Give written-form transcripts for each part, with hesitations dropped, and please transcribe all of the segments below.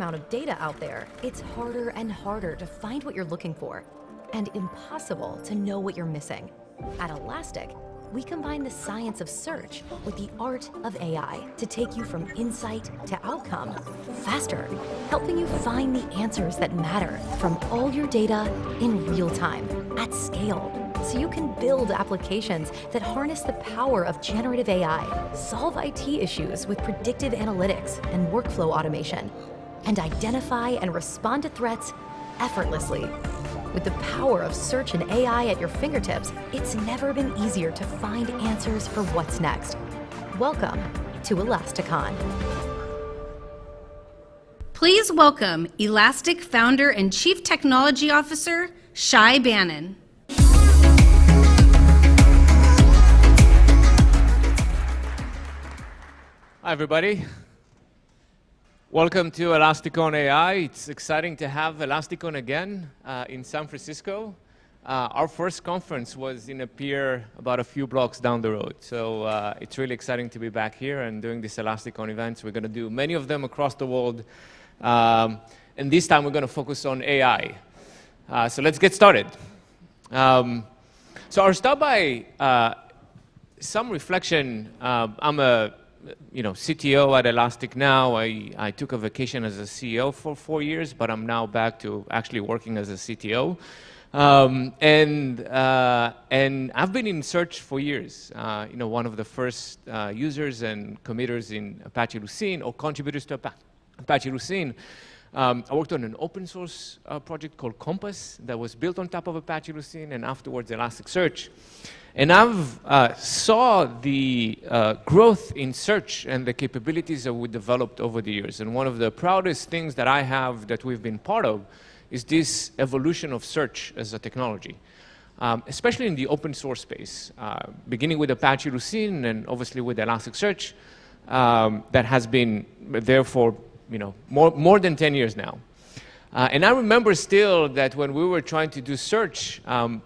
amount of data out there, it's harder and harder to find what you're looking for, and impossible to know what you're missing. At Elastic, we combine the science of search with the art of AI to take you from insight to outcome faster, helping you find the answers that matter from all your data in real time, at scale, so you can build applications that harness the power of generative AI, solve IT issues with predictive analytics and workflow automation, and identify and respond to threats effortlessly. With the power of search and AI at your fingertips, it's never been easier to find answers for what's next. Welcome to ElasticON. Please welcome Elastic founder and Chief Technology Officer, Shay Banon. Hi, everybody. Welcome to ElasticON AI. It's exciting to have ElasticON again in San Francisco. Our first conference was in a pier about a few blocks down the road. So it's really exciting to be back here and doing these ElasticON events. We're going to do many of them across the world. And this time we're going to focus on AI. So let's get started. So I'll start by some reflection. I'm a CTO at Elastic now. I took a vacation as a CEO for 4 years, but I'm now back to actually working as a CTO. And I've been in search for years. One of the first users and committers in Apache Lucene, or contributors to Apache Lucene. I worked on an open source project called Compass that was built on top of Apache Lucene, and afterwards Elasticsearch. And I've saw the growth in search and the capabilities that we developed over the years. And one of the proudest things that I have that we've been part of is this evolution of search as a technology, especially in the open source space, beginning with Apache Lucene and obviously with Elasticsearch, that has been there for more than 10 years now. And I remember still that when we were trying to do search,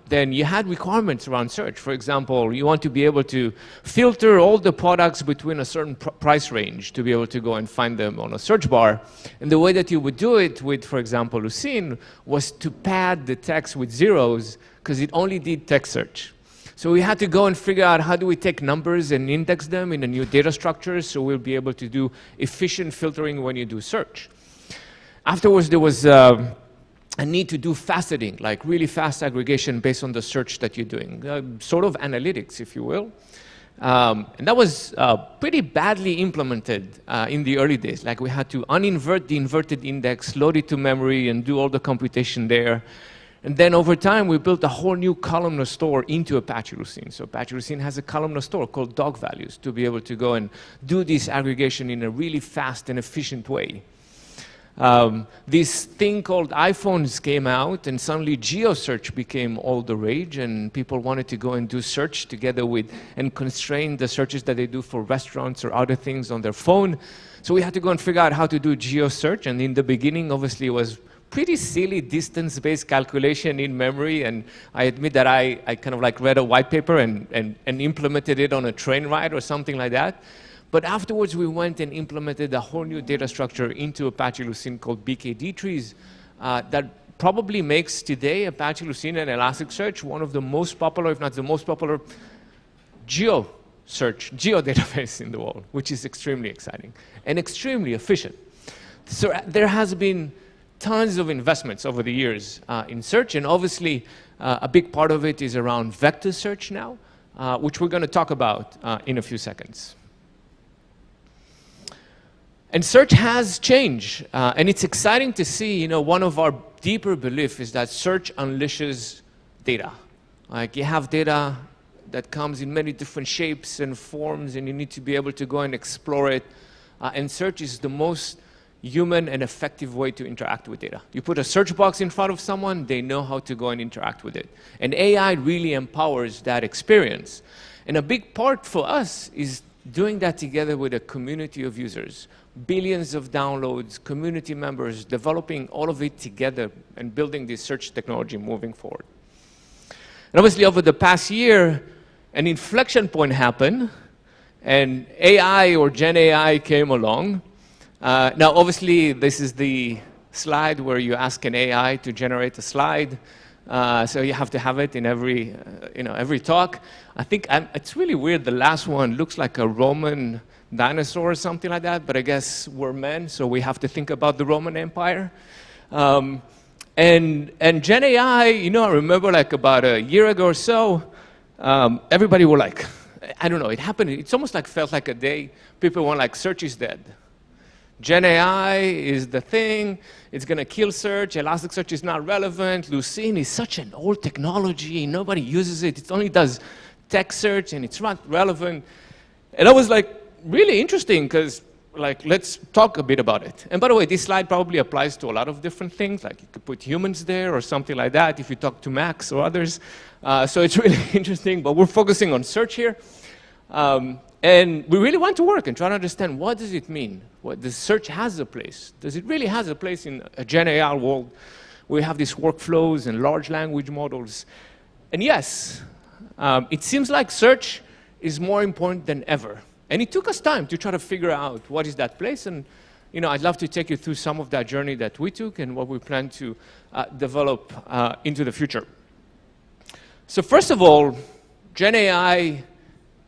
then you had requirements around search. For example, you want to be able to filter all the products between a certain price range to be able to go and find them on a search bar. And the way that you would do it with, for example, Lucene, was to pad the text with zeros because it only did text search. So we had to go and figure out how do we take numbers and index them in a new data structure so we'll be able to do efficient filtering when you do search. Afterwards, there was a need to do faceting, like really fast aggregation based on the search that you're doing, sort of analytics, if you will. And that was pretty badly implemented in the early days. Like we had to uninvert the inverted index, load it to memory, and do all the computation there. And then over time, we built a whole new columnar store into Apache Lucene. So Apache Lucene has a columnar store called dog values to be able to go and do this aggregation in a really fast and efficient way. This thing called iPhones came out, and suddenly GeoSearch became all the rage, and people wanted to go and do search together with and constrain the searches that they do for restaurants or other things on their phone. So we had to go and figure out how to do GeoSearch, and in the beginning, obviously, it was pretty silly distance-based calculation in memory, and I admit that I kind of like read a white paper and implemented it on a train ride or something like that. But afterwards, we went and implemented a whole new data structure into Apache Lucene called BKD trees that probably makes today Apache Lucene and Elasticsearch one of the most popular, if not the most popular, geo database in the world, which is extremely exciting and extremely efficient. So there has been tons of investments over the years in search, and obviously a big part of it is around vector search now, which we're going to talk about in a few seconds. And search has changed, and it's exciting to see, one of our deeper beliefs is that search unleashes data. Like you have data that comes in many different shapes and forms, and you need to be able to go and explore it. And search is the most human and effective way to interact with data. You put a search box in front of someone, they know how to go and interact with it. And AI really empowers that experience. And a big part for us is doing that together with a community of users. Billions of downloads, community members, developing all of it together and building this search technology moving forward. And obviously over the past year, an inflection point happened, and AI or Gen AI came along, Now, obviously, this is the slide where you ask an AI to generate a slide. So you have to have it in every talk. I think it's really weird. The last one looks like a Roman dinosaur or something like that, but I guess we're men, so we have to think about the Roman Empire. And Gen AI, I remember like about a year ago or so, everybody were like, I don't know, it happened, it's almost like felt like a day. People were like, search is dead. Gen AI is the thing, it's going to kill search, Elasticsearch is not relevant, Lucene is such an old technology, nobody uses it, it only does text search and it's not relevant. And I was like, really interesting, because like, let's talk a bit about it. And by the way, this slide probably applies to a lot of different things, like you could put humans there or something like that if you talk to Max or others. So it's really interesting, but we're focusing on search here. And we really want to work and try to understand, what does it mean? What does search has a place? Does it really has a place in a Gen AI world where we have these workflows and large language models? And yes, it seems like search is more important than ever. And it took us time to try to figure out what is that place. And I'd love to take you through some of that journey that we took and what we plan to develop into the future. So first of all, Gen AI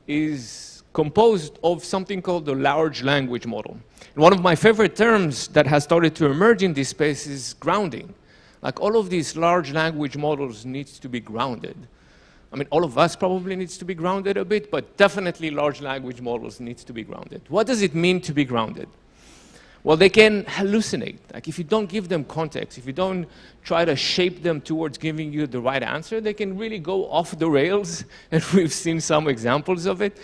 is composed of something called the large language model. And one of my favorite terms that has started to emerge in this space is grounding. Like all of these large language models needs to be grounded. I mean, all of us probably needs to be grounded a bit, but definitely large language models needs to be grounded. What does it mean to be grounded? Well, they can hallucinate. Like if you don't give them context, if you don't try to shape them towards giving you the right answer, they can really go off the rails, and we've seen some examples of it.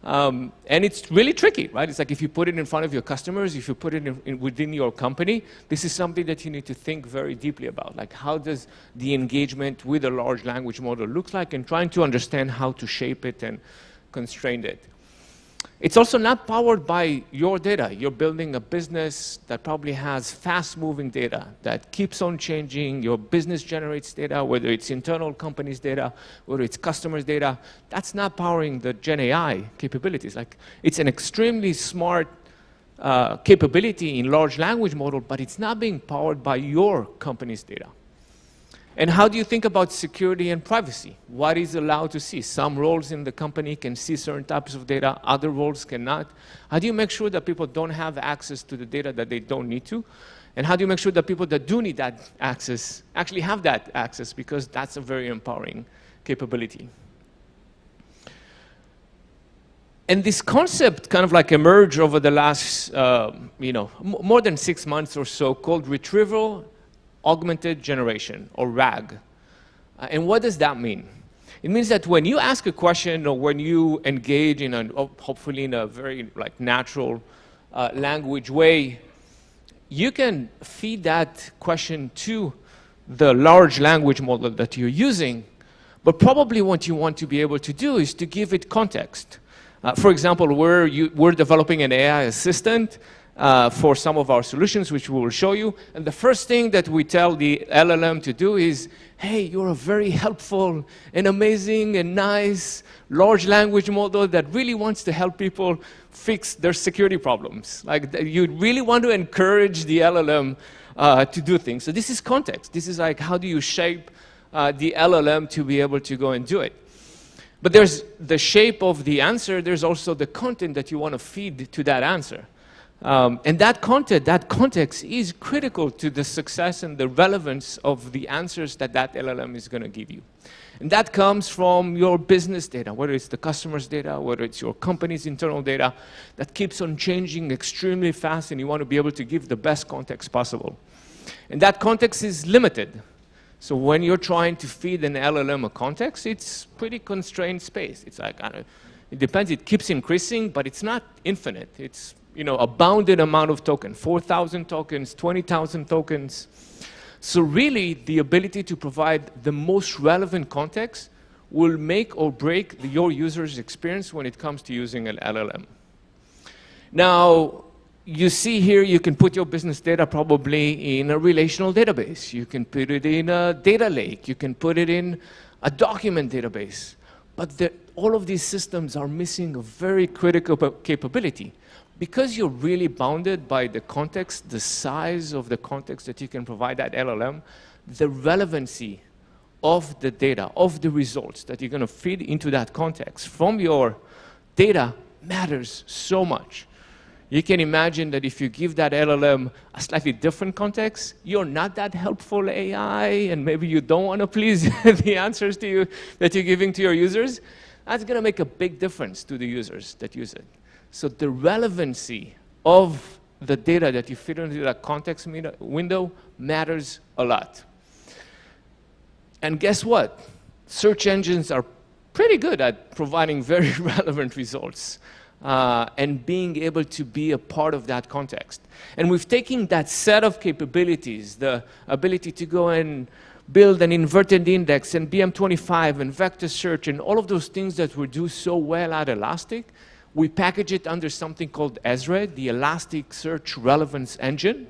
And it's really tricky, right? It's like if you put it in front of your customers, if you put it within your company, this is something that you need to think very deeply about. Like how does the engagement with a large language model look like, and trying to understand how to shape it and constrain it. It's also not powered by your data. You're building a business that probably has fast-moving data that keeps on changing. Your business generates data, whether it's internal companies' data, whether it's customers' data. That's not powering the Gen AI capabilities. Like, it's an extremely smart capability in large language model, but it's not being powered by your company's data. And how do you think about security and privacy? What is allowed to see? Some roles in the company can see certain types of data, other roles cannot. How do you make sure that people don't have access to the data that they don't need to? And how do you make sure that people that do need that access actually have that access, because that's a very empowering capability. And this concept kind of like emerged over the last, more than 6 months or so, called retrieval augmented generation, or RAG. And what does that mean? It means that when you ask a question, or when you engage in hopefully in a very natural language way, you can feed that question to the large language model that you're using, but probably what you want to be able to do is to give it context. For example, we're developing an AI assistant for some of our solutions, which we will show you. And the first thing that we tell the LLM to do is, hey, you're a very helpful and amazing and nice large language model that really wants to help people fix their security problems. Like, you really want to encourage the LLM to do things. So this is context. This is like, how do you shape the LLM to be able to go and do it? But there's the shape of the answer. There's also the content that you want to feed to that answer. And that content, that context is critical to the success and the relevance of the answers that that LLM is going to give you. And that comes from your business data, whether it's the customer's data, whether it's your company's internal data, that keeps on changing extremely fast, and you want to be able to give the best context possible. And that context is limited. So when you're trying to feed an LLM a context, it's pretty constrained space. It's like, it depends, it keeps increasing, but it's not infinite. It's a bounded amount of tokens, 4,000 tokens, 20,000 tokens. So really, the ability to provide the most relevant context will make or break your user's experience when it comes to using an LLM. Now, you see here, you can put your business data probably in a relational database. You can put it in a data lake. You can put it in a document database. But all of these systems are missing a very critical capability. because you're really bounded by the context, the size of the context that you can provide that LLM, the relevancy of the data, of the results that you're going to feed into that context from your data matters so much. You can imagine that if you give that LLM a slightly different context, you're not that helpful AI, and maybe you don't want to please the answers to you that you're giving to your users. That's going to make a big difference to the users that use it. So the relevancy of the data that you feed into that context window matters a lot. And guess what? Search engines are pretty good at providing very relevant results. And being able to be a part of that context. And we've taken that set of capabilities, the ability to go and build an inverted index and BM25 and vector search and all of those things that we do so well at Elastic, we package it under something called Exner, the Elasticsearch Relevance Engine.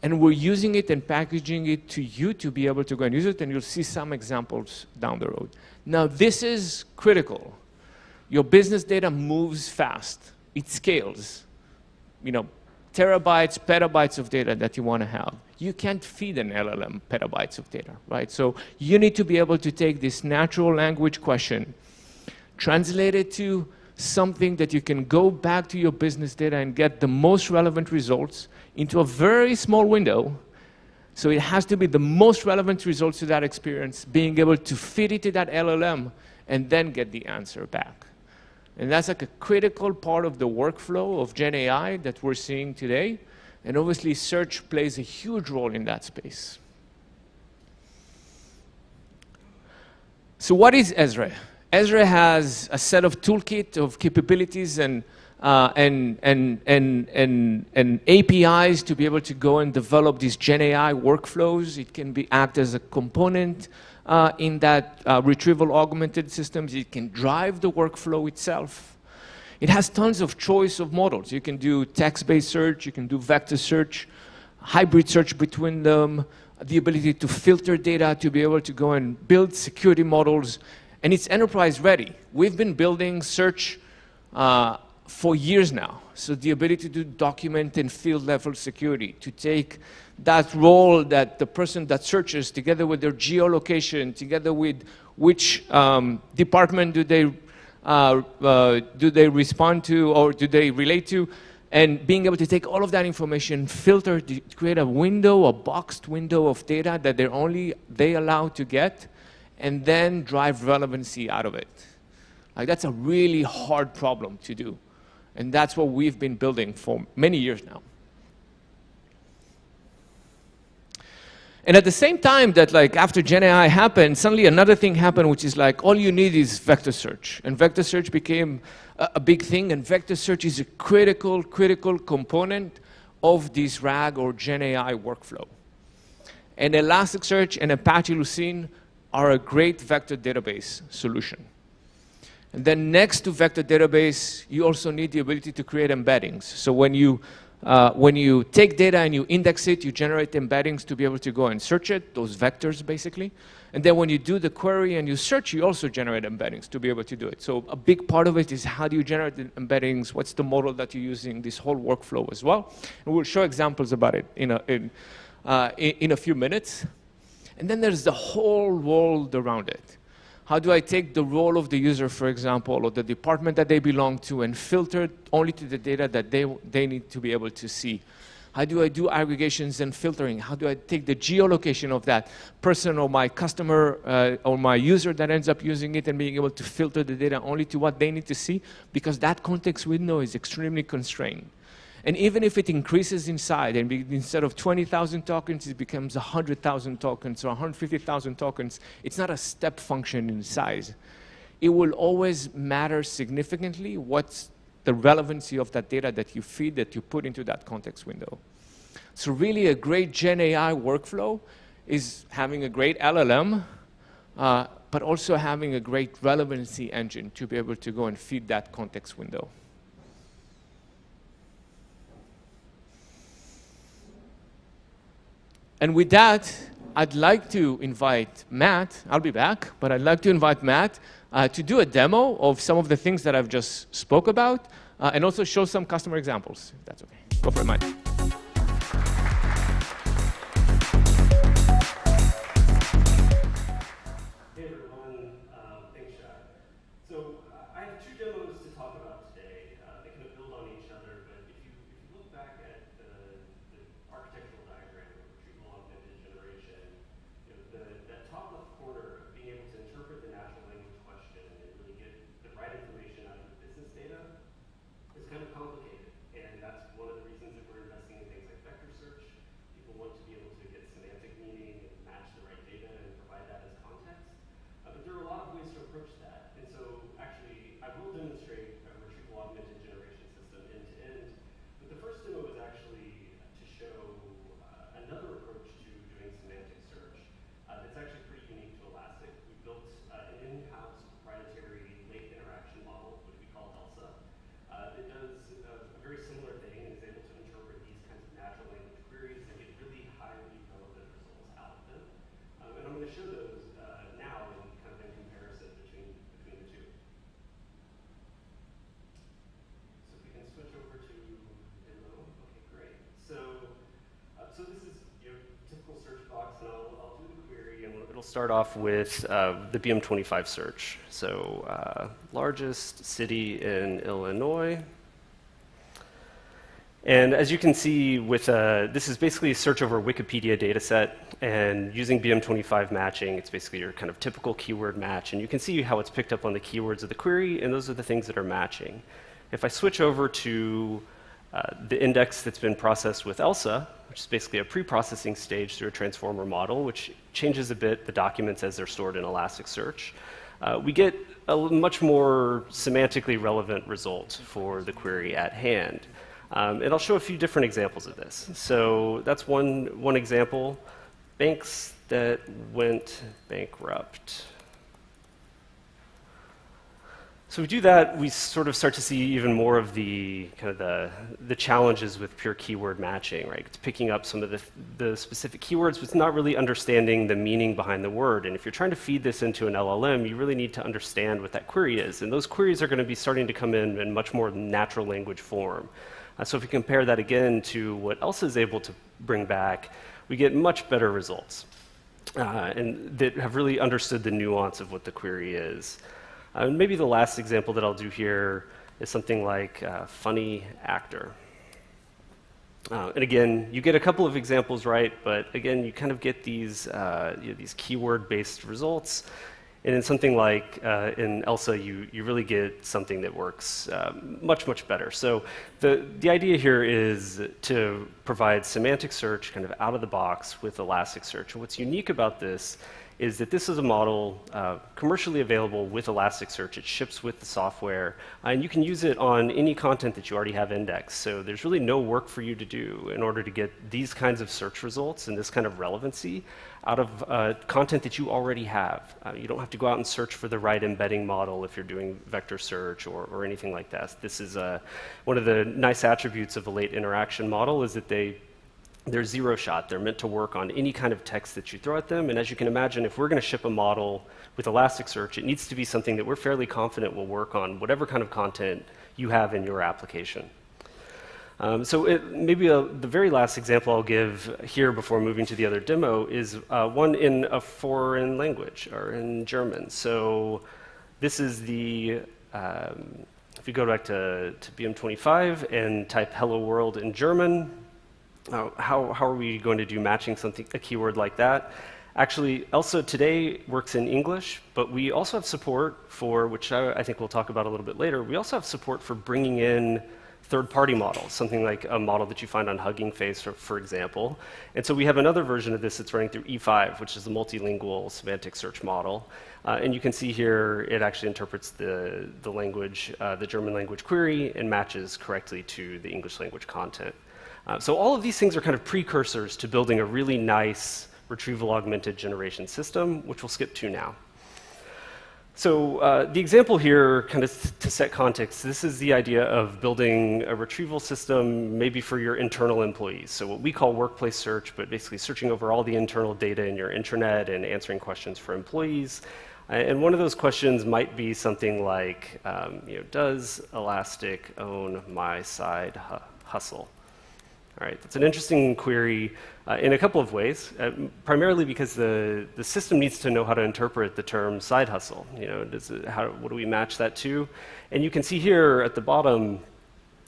And we're using it and packaging it to you to be able to go and use it, and you'll see some examples down the road. Now, this is critical. Your business data moves fast. It scales. You know, terabytes, petabytes of data that you want to have. You can't feed an LLM petabytes of data, right? So you need to be able to take this natural language question, translate it to something that you can go back to your business data and get the most relevant results into a very small window. So it has to be the most relevant results to that experience, being able to feed it to that LLM and then get the answer back. And that's like a critical part of the workflow of Gen AI that we're seeing today. And obviously, search plays a huge role in that space. So what is Exner? Exner has a set of toolkit of capabilities and APIs to be able to go and develop these Gen AI workflows. It can act as a component in that retrieval augmented systems. It can drive the workflow itself. It has tons of choice of models. You can do text-based search, you can do vector search, hybrid search between them, the ability to filter data to be able to go and build security models, and it's enterprise ready. We've been building search for years now. So the ability to document and field level security, to take that role that the person that searches together with their geolocation, together with which department do they respond to or do they relate to, and being able to take all of that information, filter, to create a window, a boxed window of data that they're only allowed to get, and then drive relevancy out of it. Like, that's a really hard problem to do. And that's what we've been building for many years now. And at the same time that, like, after Gen AI happened, suddenly another thing happened, which is like, all you need is vector search. And vector search became a big thing, and vector search is a critical component of this RAG or Gen AI workflow. And Elasticsearch and Apache Lucene are a great vector database solution. And then next to vector database, you also need the ability to create embeddings. So when you take data and you index it, you generate embeddings to be able to go and search it, those vectors basically. And then when you do the query and you search, you also generate embeddings to be able to do it. So a big part of it is how do you generate the embeddings, what's the model that you're using, this whole workflow as well. And we'll show examples about it in a few minutes. And then there's the whole world around it. How do I take the role of the user, for example, or the department that they belong to, and filter it only to the data that they need to be able to see? How do I do aggregations and filtering? How do I take the geolocation of that person or my customer or my user that ends up using it and being able to filter the data only to what they need to see? Because that context window is extremely constrained. And even if it increases inside, and instead of 20,000 tokens, it becomes 100,000 tokens or 150,000 tokens, it's not a step function in size. It will always matter significantly what's the relevancy of that data that you feed, that you put into that context window. So really a great Gen AI workflow is having a great LLM, but also having a great relevancy engine to be able to go and feed that context window. And with that, I'd like to invite Matt. I'll be back, but I'd like to invite Matt to do a demo of some of the things that I've just spoke about and also show some customer examples, if that's okay. Go for it, Mike. Hey everyone, thanks, Shay. So I have two demos to talk about today. They kind of build on each other, but if you look back at the architectural diagram of retrieval augmented generation, that top left corner, being able to interpret the natural language question and really get the right information out of the business data is kind of complicated. And that's one of the reasons that we're investing in things like vector search. People want to be able to get semantic meaning and match the right data and provide that as context. But there are a lot of ways to approach that. And so actually, I will demonstrate a retrieval augmented generation system end to end. But the first demo is actually to show another approach to doing semantic search that's actually pretty unique to Elastic. We built an in-house proprietary late interaction model, which we call ELSA. It does a very similar thing and is able to interpret these kinds of natural language queries and get really highly relevant results out of them. And I'm going to show those now in kind of in comparison between the two. So if we can switch over to demo. Okay, great. So this is typical search box, and I'll do the query, and it'll start off with the BM25 search. So largest city in Illinois. And as you can see, with this is basically a search over a Wikipedia data set, and using BM25 matching, it's basically your kind of typical keyword match. And you can see how it's picked up on the keywords of the query, and those are the things that are matching. If I switch over to the index that's been processed with ELSA, which is basically a pre-processing stage through a transformer model, which changes a bit the documents as they're stored in Elasticsearch, we get a much more semantically relevant result for the query at hand. And I'll show a few different examples of this. So that's one example. Banks that went bankrupt. So we do that, we sort of start to see even more of the kind of the challenges with pure keyword matching, right? It's picking up some of the specific keywords, but it's not really understanding the meaning behind the word. And if you're trying to feed this into an LLM, you really need to understand what that query is. And those queries are going to be starting to come in much more natural language form. So if we compare that again to what ELSA is able to bring back, we get much better results and that have really understood the nuance of what the query is. Maybe the last example that I'll do here is something like funny actor. And again, you get a couple of examples right, but again, you kind of get these keyword-based results. And in something like in ELSA, you really get something that works much, much better. So the idea here is to provide semantic search kind of out of the box with Elasticsearch. And what's unique about this is that this is a model commercially available with Elasticsearch. It ships with the software, and you can use it on any content that you already have indexed. So there's really no work for you to do in order to get these kinds of search results and this kind of relevancy out of content that you already have. You don't have to go out and search for the right embedding model if you're doing vector search or anything like that. This is one of the nice attributes of a late interaction model is that they're zero shot. They're meant to work on any kind of text that you throw at them. And as you can imagine, if we're going to ship a model with Elasticsearch, it needs to be something that we're fairly confident will work on whatever kind of content you have in your application. The very last example I'll give here before moving to the other demo is one in a foreign language, or in German. So this is if you go back to BM25 and type hello world in German, how are we going to do matching a keyword like that? Actually, ELSA today works in English, but we also have support for, which I think we'll talk about a little bit later, we also have support for bringing in third-party models, something like a model that you find on Hugging Face, for example. And so we have another version of this that's running through E5, which is the multilingual semantic search model. And you can see here it actually interprets the language, the German language query, and matches correctly to the English language content. So all of these things are kind of precursors to building a really nice retrieval augmented generation system, which we'll skip to now. So the example here, kind of to set context, this is the idea of building a retrieval system maybe for your internal employees. So what we call workplace search, but basically searching over all the internal data in your intranet and answering questions for employees. And one of those questions might be something like, does Elastic own my side hustle? All right, that's an interesting query in a couple of ways, primarily because the system needs to know how to interpret the term side hustle. What do we match that to? And you can see here at the bottom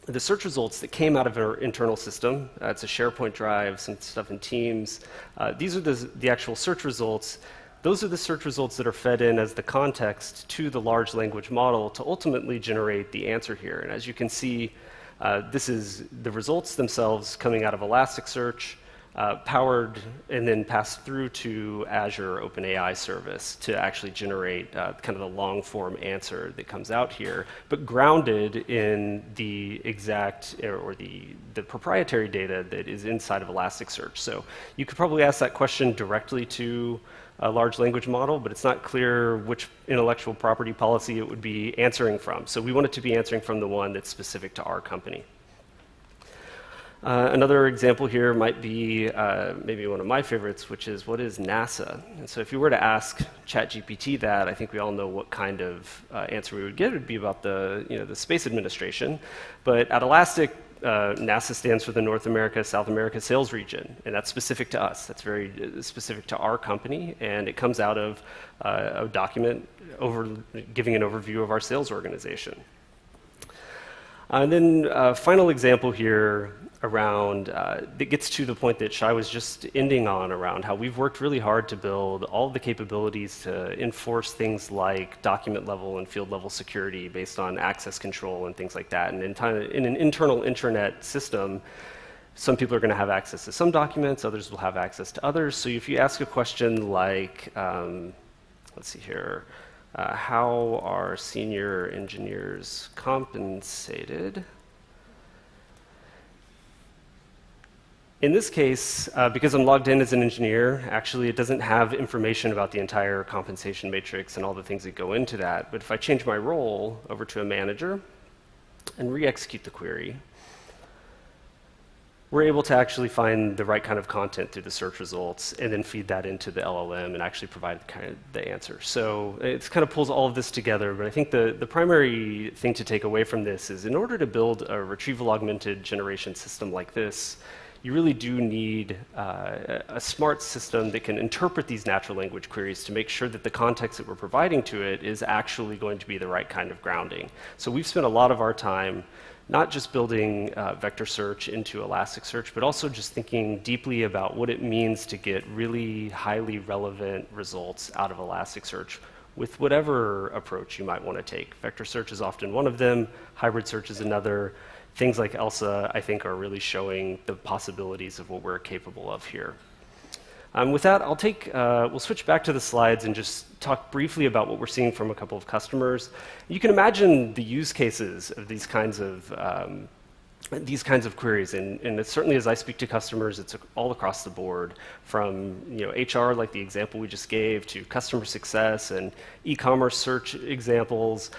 the search results that came out of our internal system. It's a SharePoint drive, some stuff in Teams. These are the actual search results. Those are the search results that are fed in as the context to the large language model to ultimately generate the answer here. And as you can see, this is the results themselves coming out of Elasticsearch, powered and then passed through to Azure OpenAI service to actually generate kind of the long-form answer that comes out here, but grounded in the exact or the proprietary data that is inside of Elasticsearch. So you could probably ask that question directly to a large language model, but it's not clear which intellectual property policy it would be answering from. So we want it to be answering from the one that's specific to our company. Another example here might be maybe one of my favorites, which is what is NASA? And so if you were to ask ChatGPT that, I think we all know what kind of answer we would get. It would be about the Space Administration. But at Elastic, NASA stands for the North America, South America Sales Region, and that's specific to us. That's very specific to our company, and it comes out of a document giving an overview of our sales organization. And then final example here around, that gets to the point that Shay was just ending on around how we've worked really hard to build all the capabilities to enforce things like document level and field level security based on access control and things like that. And in an internal intranet system, some people are going to have access to some documents, others will have access to others. So if you ask a question like, let's see here, how are senior engineers compensated? In this case, because I'm logged in as an engineer, actually it doesn't have information about the entire compensation matrix and all the things that go into that. But if I change my role over to a manager and re-execute the query, we're able to actually find the right kind of content through the search results and then feed that into the LLM and actually provide the answer. So it kind of pulls all of this together, but I think the primary thing to take away from this is in order to build a retrieval augmented generation system like this, you really do need a smart system that can interpret these natural language queries to make sure that the context that we're providing to it is actually going to be the right kind of grounding. So we've spent a lot of our time not just building vector search into Elasticsearch, but also just thinking deeply about what it means to get really highly relevant results out of Elasticsearch with whatever approach you might want to take. Vector search is often one of them, hybrid search is another. Things like ELSA, I think, are really showing the possibilities of what we're capable of here. With that, we'll switch back to the slides and just talk briefly about what we're seeing from a couple of customers. You can imagine the use cases of these kinds of queries, and certainly as I speak to customers, it's all across the board, from HR, like the example we just gave, to customer success and e-commerce search examples.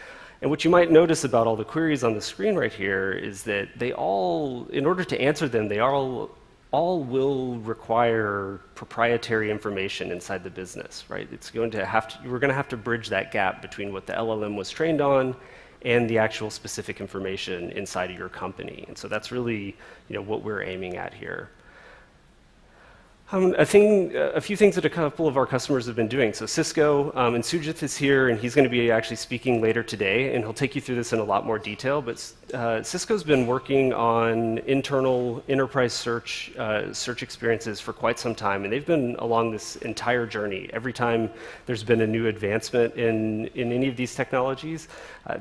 And what you might notice about all the queries on the screen right here is that they all, in order to answer them, they all will require proprietary information inside the business, right? We're going to have to bridge that gap between what the LLM was trained on and the actual specific information inside of your company. And so that's really what we're aiming at here. A few things that a couple of our customers have been doing. So Cisco, and Sujith is here, and he's going to be actually speaking later today, and he'll take you through this in a lot more detail. But Cisco's been working on internal enterprise search experiences for quite some time, and they've been along this entire journey. Every time there's been a new advancement in any of these technologies,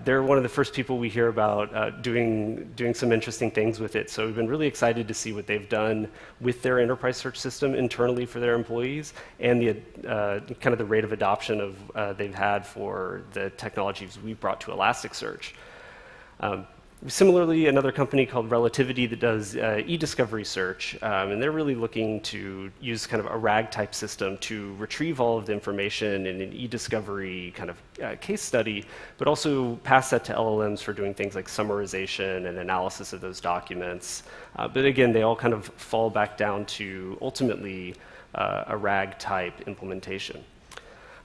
they're one of the first people we hear about doing some interesting things with it. So we've been really excited to see what they've done with their enterprise search system internally for their employees, and the kind of the rate of adoption of they've had for the technologies we brought to Elasticsearch. Similarly, another company called Relativity that does e-discovery search, and they're really looking to use kind of a RAG type system to retrieve all of the information in an e-discovery kind of case study, but also pass that to LLMs for doing things like summarization and analysis of those documents. But again, they all kind of fall back down to ultimately a RAG type implementation.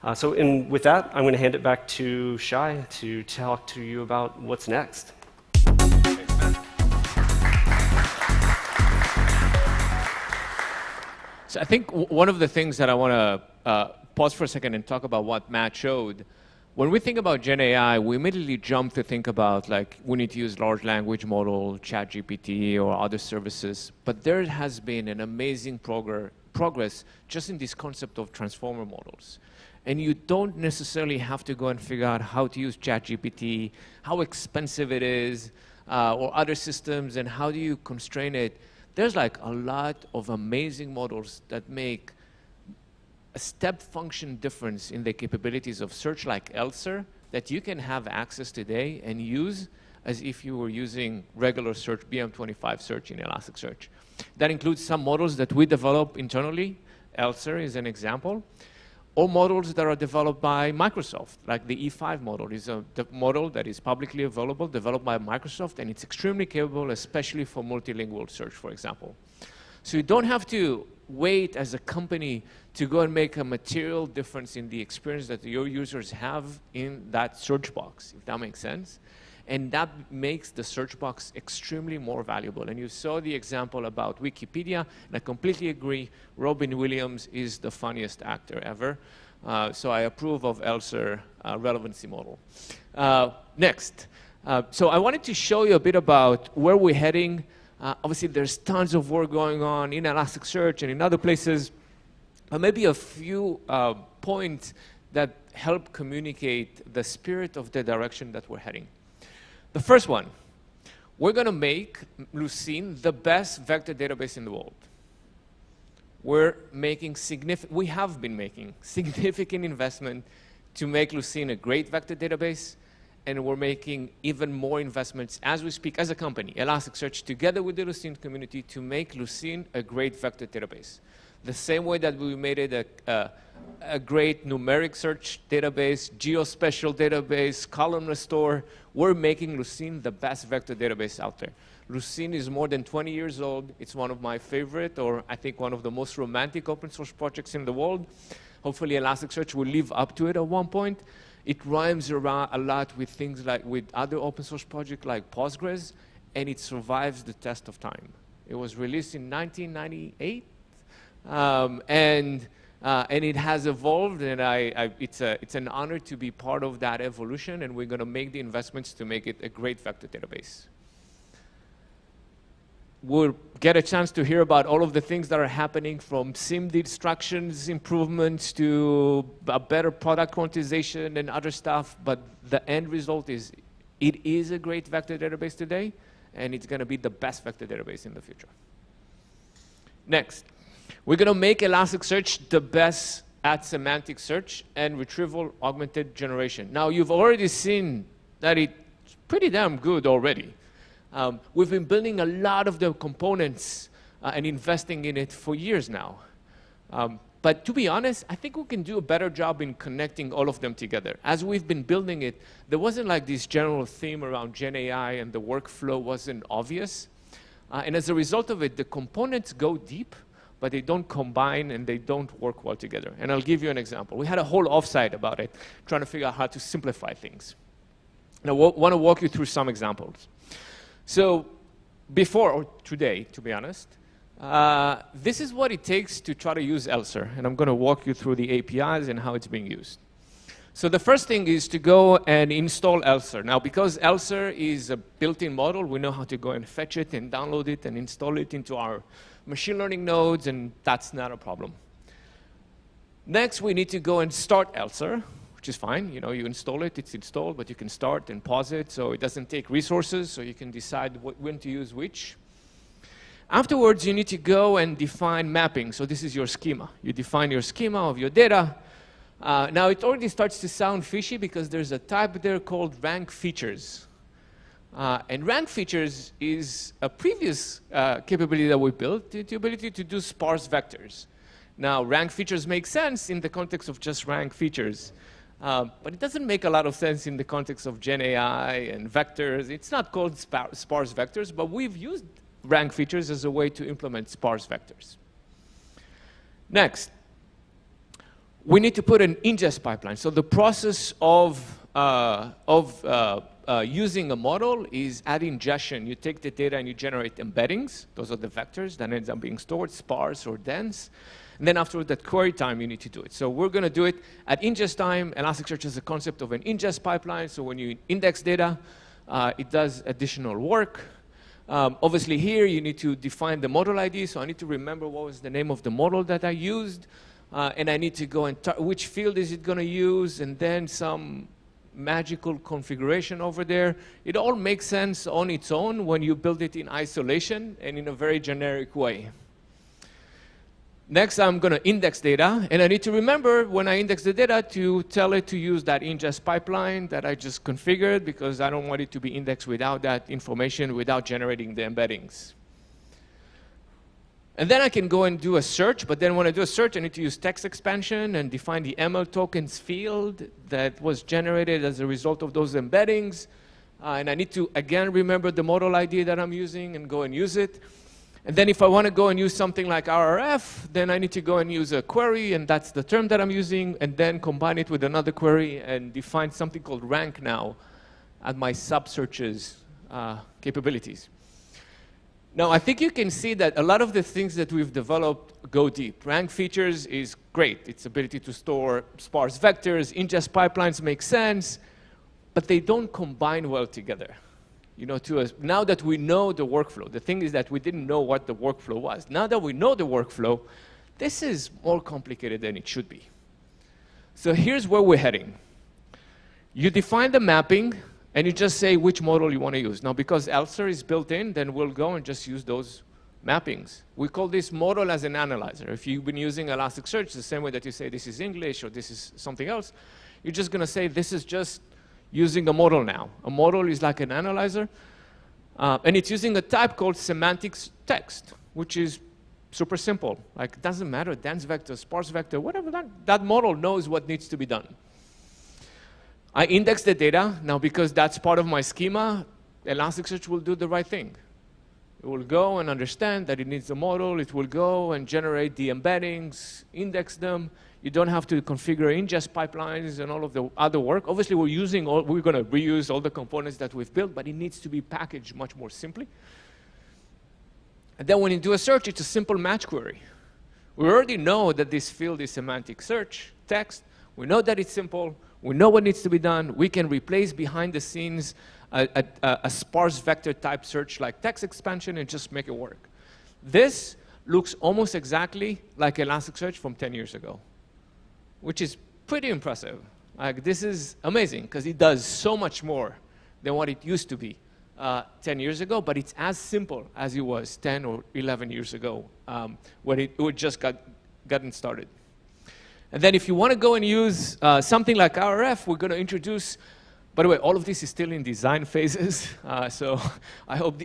With that, I'm going to hand it back to Shay to talk to you about what's next. So I think one of the things that I want to pause for a second and talk about what Matt showed. When we think about Gen AI, we immediately jump to think about, like, we need to use large language model, ChatGPT, or other services. But there has been an amazing progress just in this concept of transformer models. And you don't necessarily have to go and figure out how to use ChatGPT, how expensive it is, or other systems, and how do you constrain it. There's like a lot of amazing models that make a step function difference in the capabilities of search, like ELSER, that you can have access today and use as if you were using regular search, BM25 search in Elasticsearch. That includes some models that we develop internally. ELSER is an example. Or models that are developed by Microsoft, like the E5 model is a model that is publicly available, developed by Microsoft, and it's extremely capable, especially for multilingual search, for example. So you don't have to wait as a company to go and make a material difference in the experience that your users have in that search box, if that makes sense. And that makes the search box extremely more valuable. And you saw the example about Wikipedia, and I completely agree. Robin Williams is the funniest actor ever. So I approve of ELSER relevancy model. Next. So I wanted to show you a bit about where we're heading. Obviously, there's tons of work going on in Elasticsearch and in other places. Maybe a few points that help communicate the spirit of the direction that we're heading. The first one, we're going to make Lucene the best vector database in the world. We have been making significant investment to make Lucene a great vector database, and we're making even more investments as we speak as a company, Elasticsearch, together with the Lucene community, to make Lucene a great vector database. The same way that we made it a great numeric search database, geospatial database, column restore, we're making Lucene the best vector database out there. Lucene is more than 20 years old. It's one of my favorite, or I think one of the most romantic open source projects in the world. Hopefully Elasticsearch will live up to it at one point. It rhymes around a lot with things like with other open source projects like Postgres, and it survives the test of time. It was released in 1998. And it has evolved, and it's an honor to be part of that evolution, and we're going to make the investments to make it a great vector database. We'll get a chance to hear about all of the things that are happening, from SIMD instructions improvements to a better product quantization and other stuff, but the end result is it is a great vector database today, and it's going to be the best vector database in the future. Next. We're going to make Elasticsearch the best at semantic search and retrieval augmented generation. Now, you've already seen that it's pretty damn good already. We've been building a lot of the components and investing in it for years now. But to be honest, I think we can do a better job in connecting all of them together. As we've been building it, there wasn't like this general theme around Gen AI, and the workflow wasn't obvious. And as a result of it, the components go deep, but they don't combine and they don't work well together. And I'll give you an example. We had a whole offsite about it, trying to figure out how to simplify things. Now, I want to walk you through some examples. So before, or today, to be honest, this is what it takes to try to use ELSER. And I'm going to walk you through the APIs and how it's being used. So the first thing is to go and install ELSER. Now, because ELSER is a built-in model, we know how to go and fetch it and download it and install it into our machine learning nodes, and that's not a problem. Next, we need to go and start ELSER, which is fine. You know, you install it, it's installed, but you can start and pause it, so it doesn't take resources, so you can decide when to use which. Afterwards, you need to go and define mapping. So this is your schema. You define your schema of your data. Now, it already starts to sound fishy because there's a type there called rank features. And rank features is a previous capability that we built, the ability to do sparse vectors. Now, rank features make sense in the context of just rank features, but it doesn't make a lot of sense in the context of Gen AI and vectors. It's not called sparse vectors, but we've used rank features as a way to implement sparse vectors. Next, we need to put an ingest pipeline. So the process of using a model is at ingestion. You take the data and you generate embeddings. Those are the vectors that ends up being stored, sparse or dense. And then after that query time, you need to do it. So we're going to do it at ingest time. Elasticsearch has a concept of an ingest pipeline. So when you index data, it does additional work. Obviously here, you need to define the model ID. So I need to remember what was the name of the model that I used. And I need to go and which field is it going to use, and then some magical configuration over there. It all makes sense on its own when you build it in isolation and in a very generic way. Next, I'm going to index data, and I need to remember when I index the data to tell it to use that ingest pipeline that I just configured, because I don't want it to be indexed without that information, without generating the embeddings. And then I can go and do a search, but then when I do a search, I need to use text expansion and define the ML tokens field that was generated as a result of those embeddings. And I need to, again, remember the model ID that I'm using and go and use it. And then if I want to go and use something like RRF, then I need to go and use a query, and that's the term that I'm using, and then combine it with another query and define something called rank now at my sub-searches capabilities. Now, I think you can see that a lot of the things that we've developed go deep. Rank features is great. Its ability to store sparse vectors, ingest pipelines make sense, but they don't combine well together. You know, now that we know the workflow, the thing is that we didn't know what the workflow was. Now that we know the workflow, this is more complicated than it should be. So here's where we're heading. You define the mapping, and you just say which model you want to use. Now, because ELSER is built in, then we'll go and just use those mappings. We call this model as an analyzer. If you've been using Elasticsearch the same way that you say this is English or this is something else, you're just going to say this is just using a model now. A model is like an analyzer, and it's using a type called semantics text, which is super simple. Like, it doesn't matter, dense vector, sparse vector, whatever, that model knows what needs to be done. I index the data. Now, because that's part of my schema, Elasticsearch will do the right thing. It will go and understand that it needs a model. It will go and generate the embeddings, index them. You don't have to configure ingest pipelines and all of the other work. Obviously, we're going to reuse all the components that we've built, but it needs to be packaged much more simply. And then when you do a search, it's a simple match query. We already know that this field is semantic search, text. We know that it's simple. We know what needs to be done. We can replace behind the scenes a sparse vector type search like text expansion and just make it work. This looks almost exactly like Elasticsearch from 10 years ago, which is pretty impressive. Like, this is amazing because it does so much more than what it used to be 10 years ago, but it's as simple as it was 10 or 11 years ago when it just gotten started. And then if you want to go and use something like RF, we're going to introduce, by the way, all of this is still in design phases, so I hope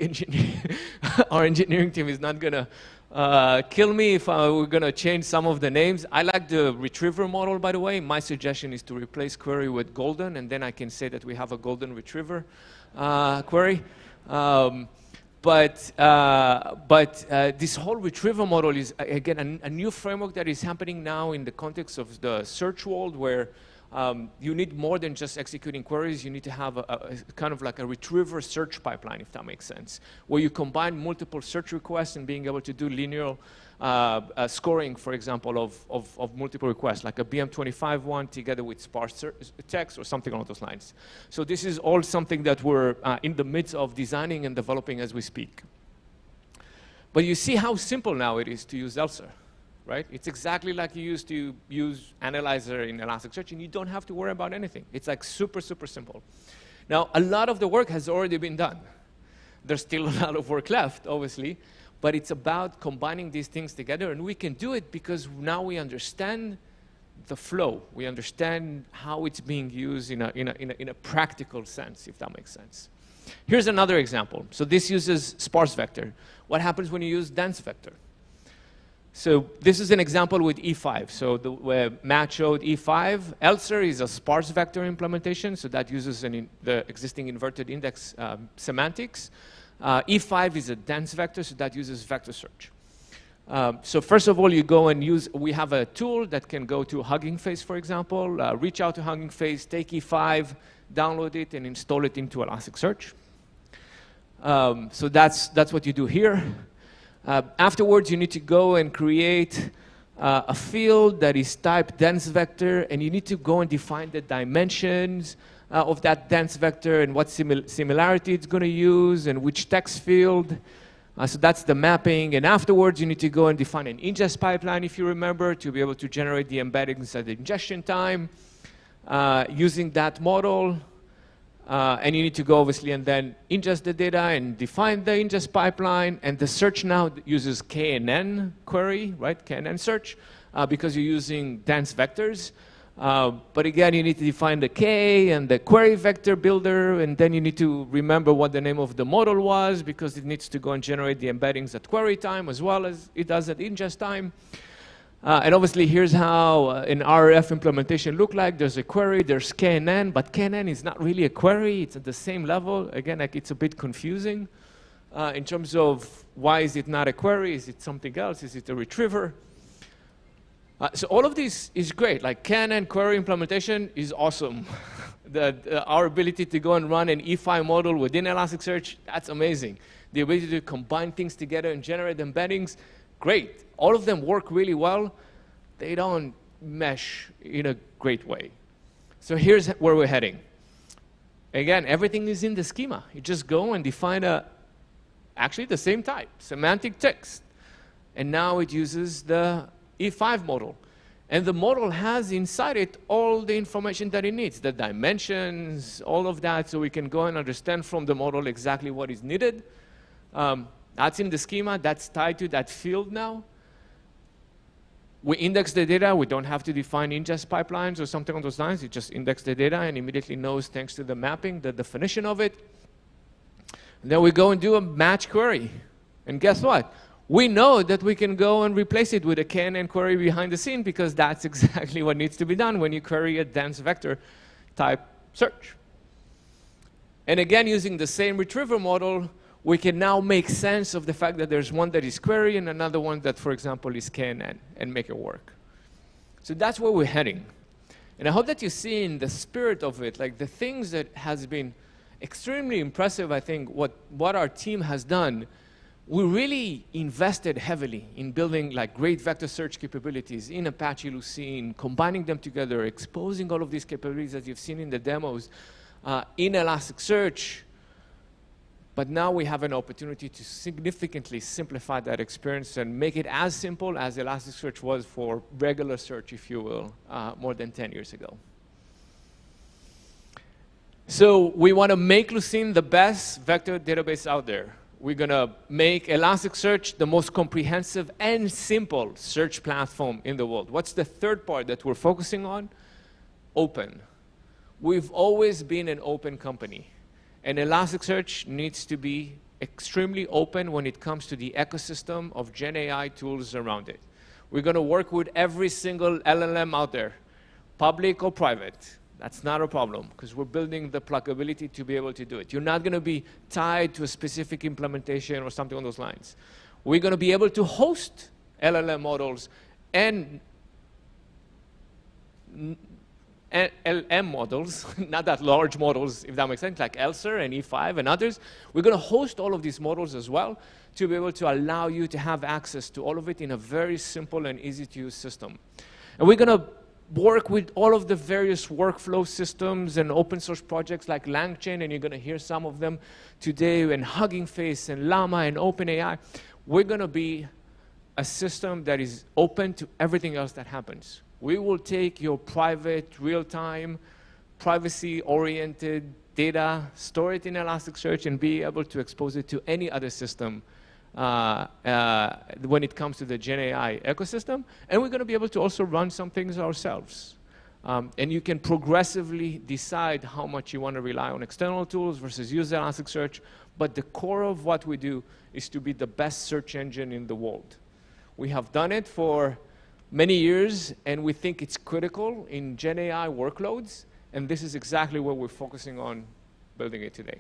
our engineering team is not going to kill me if we're going to change some of the names. I like the retriever model, by the way. My suggestion is to replace query with golden, and then I can say that we have a golden retriever query. But this whole retrieval model is, again, a new framework that is happening now in the context of the search world, where you need more than just executing queries. You need to have a kind of like a retriever search pipeline, if that makes sense, where you combine multiple search requests and being able to do linear scoring, for example, of multiple requests, like a BM25 one together with sparse text or something along those lines. So this is all something that we're in the midst of designing and developing as we speak. But you see how simple now it is to use ELSER, right? It's exactly like you used to use Analyzer in Elasticsearch, and you don't have to worry about anything. It's like super, super simple. Now, a lot of the work has already been done. There's still a lot of work left, obviously, but it's about combining these things together, and we can do it because now we understand the flow. We understand how it's being used in a practical sense, if that makes sense. Here's another example. So this uses sparse vector. What happens when you use dense vector? So this is an example with E5. So where Matt showed E5. ELSER is a sparse vector implementation, so that uses the existing inverted index semantics. E5 is a dense vector, so that uses vector search. So first of all, you go and use, we have a tool that can go to Hugging Face, for example, reach out to Hugging Face, take E5, download it, and install it into Elasticsearch. So that's what you do here. Afterwards, you need to go and create a field that is type dense vector, and you need to go and define the dimensions of that dense vector and what similarity it's going to use and which text field. So that's the mapping. And afterwards, you need to go and define an ingest pipeline, if you remember, to be able to generate the embeddings at the ingestion time using that model. And you need to go, obviously, and then ingest the data and define the ingest pipeline. And the search now uses KNN query, right? KNN search, because you're using dense vectors. But again, you need to define the K and the query vector builder, and then you need to remember what the name of the model was, because it needs to go and generate the embeddings at query time as well as it does at ingest time. And obviously, here's how an RF implementation look like. There's a query, there's KNN, but KNN is not really a query. It's at the same level. Again, like, it's a bit confusing in terms of why is it not a query? Is it something else? Is it a retriever? So all of this is great. Like, KNN query implementation is awesome. Our ability to go and run an E5 model within Elasticsearch, that's amazing. The ability to combine things together and generate embeddings, great. All of them work really well. They don't mesh in a great way. So here's where we're heading. Again, everything is in the schema. You just go and define actually the same type, semantic text. And now it uses the E5 model. And the model has inside it all the information that it needs, the dimensions, all of that, so we can go and understand from the model exactly what is needed. That's in the schema. That's tied to that field now. We index the data. We don't have to define ingest pipelines or something on those lines. It just index the data and immediately knows, thanks to the mapping, the definition of it. And then we go and do a match query. And guess what? We know that we can go and replace it with a KNN query behind the scene, because that's exactly what needs to be done when you query a dense vector type search. And again, using the same retriever model, we can now make sense of the fact that there's one that is query and another one that, for example, is KNN, and make it work. So that's where we're heading. And I hope that you see in the spirit of it, like the things that has been extremely impressive, I think, what our team has done. We really invested heavily in building like great vector search capabilities in Apache Lucene, combining them together, exposing all of these capabilities that you've seen in the demos in Elasticsearch. But now we have an opportunity to significantly simplify that experience and make it as simple as Elasticsearch was for regular search, if you will, more than 10 years ago. So we want to make Lucene the best vector database out there. We're going to make Elasticsearch the most comprehensive and simple search platform in the world. What's the third part that we're focusing on? Open. We've always been an open company. And Elasticsearch needs to be extremely open when it comes to the ecosystem of Gen AI tools around it. We're going to work with every single LLM out there, public or private. That's not a problem, because we're building the pluggability to be able to do it. You're not going to be tied to a specific implementation or something on those lines. We're going to be able to host LLM models and LM models, not that large models, if that makes sense, like ELSER and E5 and others. We're going to host all of these models as well to be able to allow you to have access to all of it in a very simple and easy-to-use system. And we're going to work with all of the various workflow systems and open source projects like LangChain, and you're going to hear some of them today, and Hugging Face and Llama and OpenAI. We're going to be a system that is open to everything else that happens. We will take your private, real-time, privacy-oriented data, store it in Elasticsearch, and be able to expose it to any other system when it comes to the Gen AI ecosystem. And we're going to be able to also run some things ourselves. And you can progressively decide how much you want to rely on external tools versus use Elasticsearch. But the core of what we do is to be the best search engine in the world. We have done it for many years, and we think it's critical in Gen AI workloads. And this is exactly what we're focusing on building it today.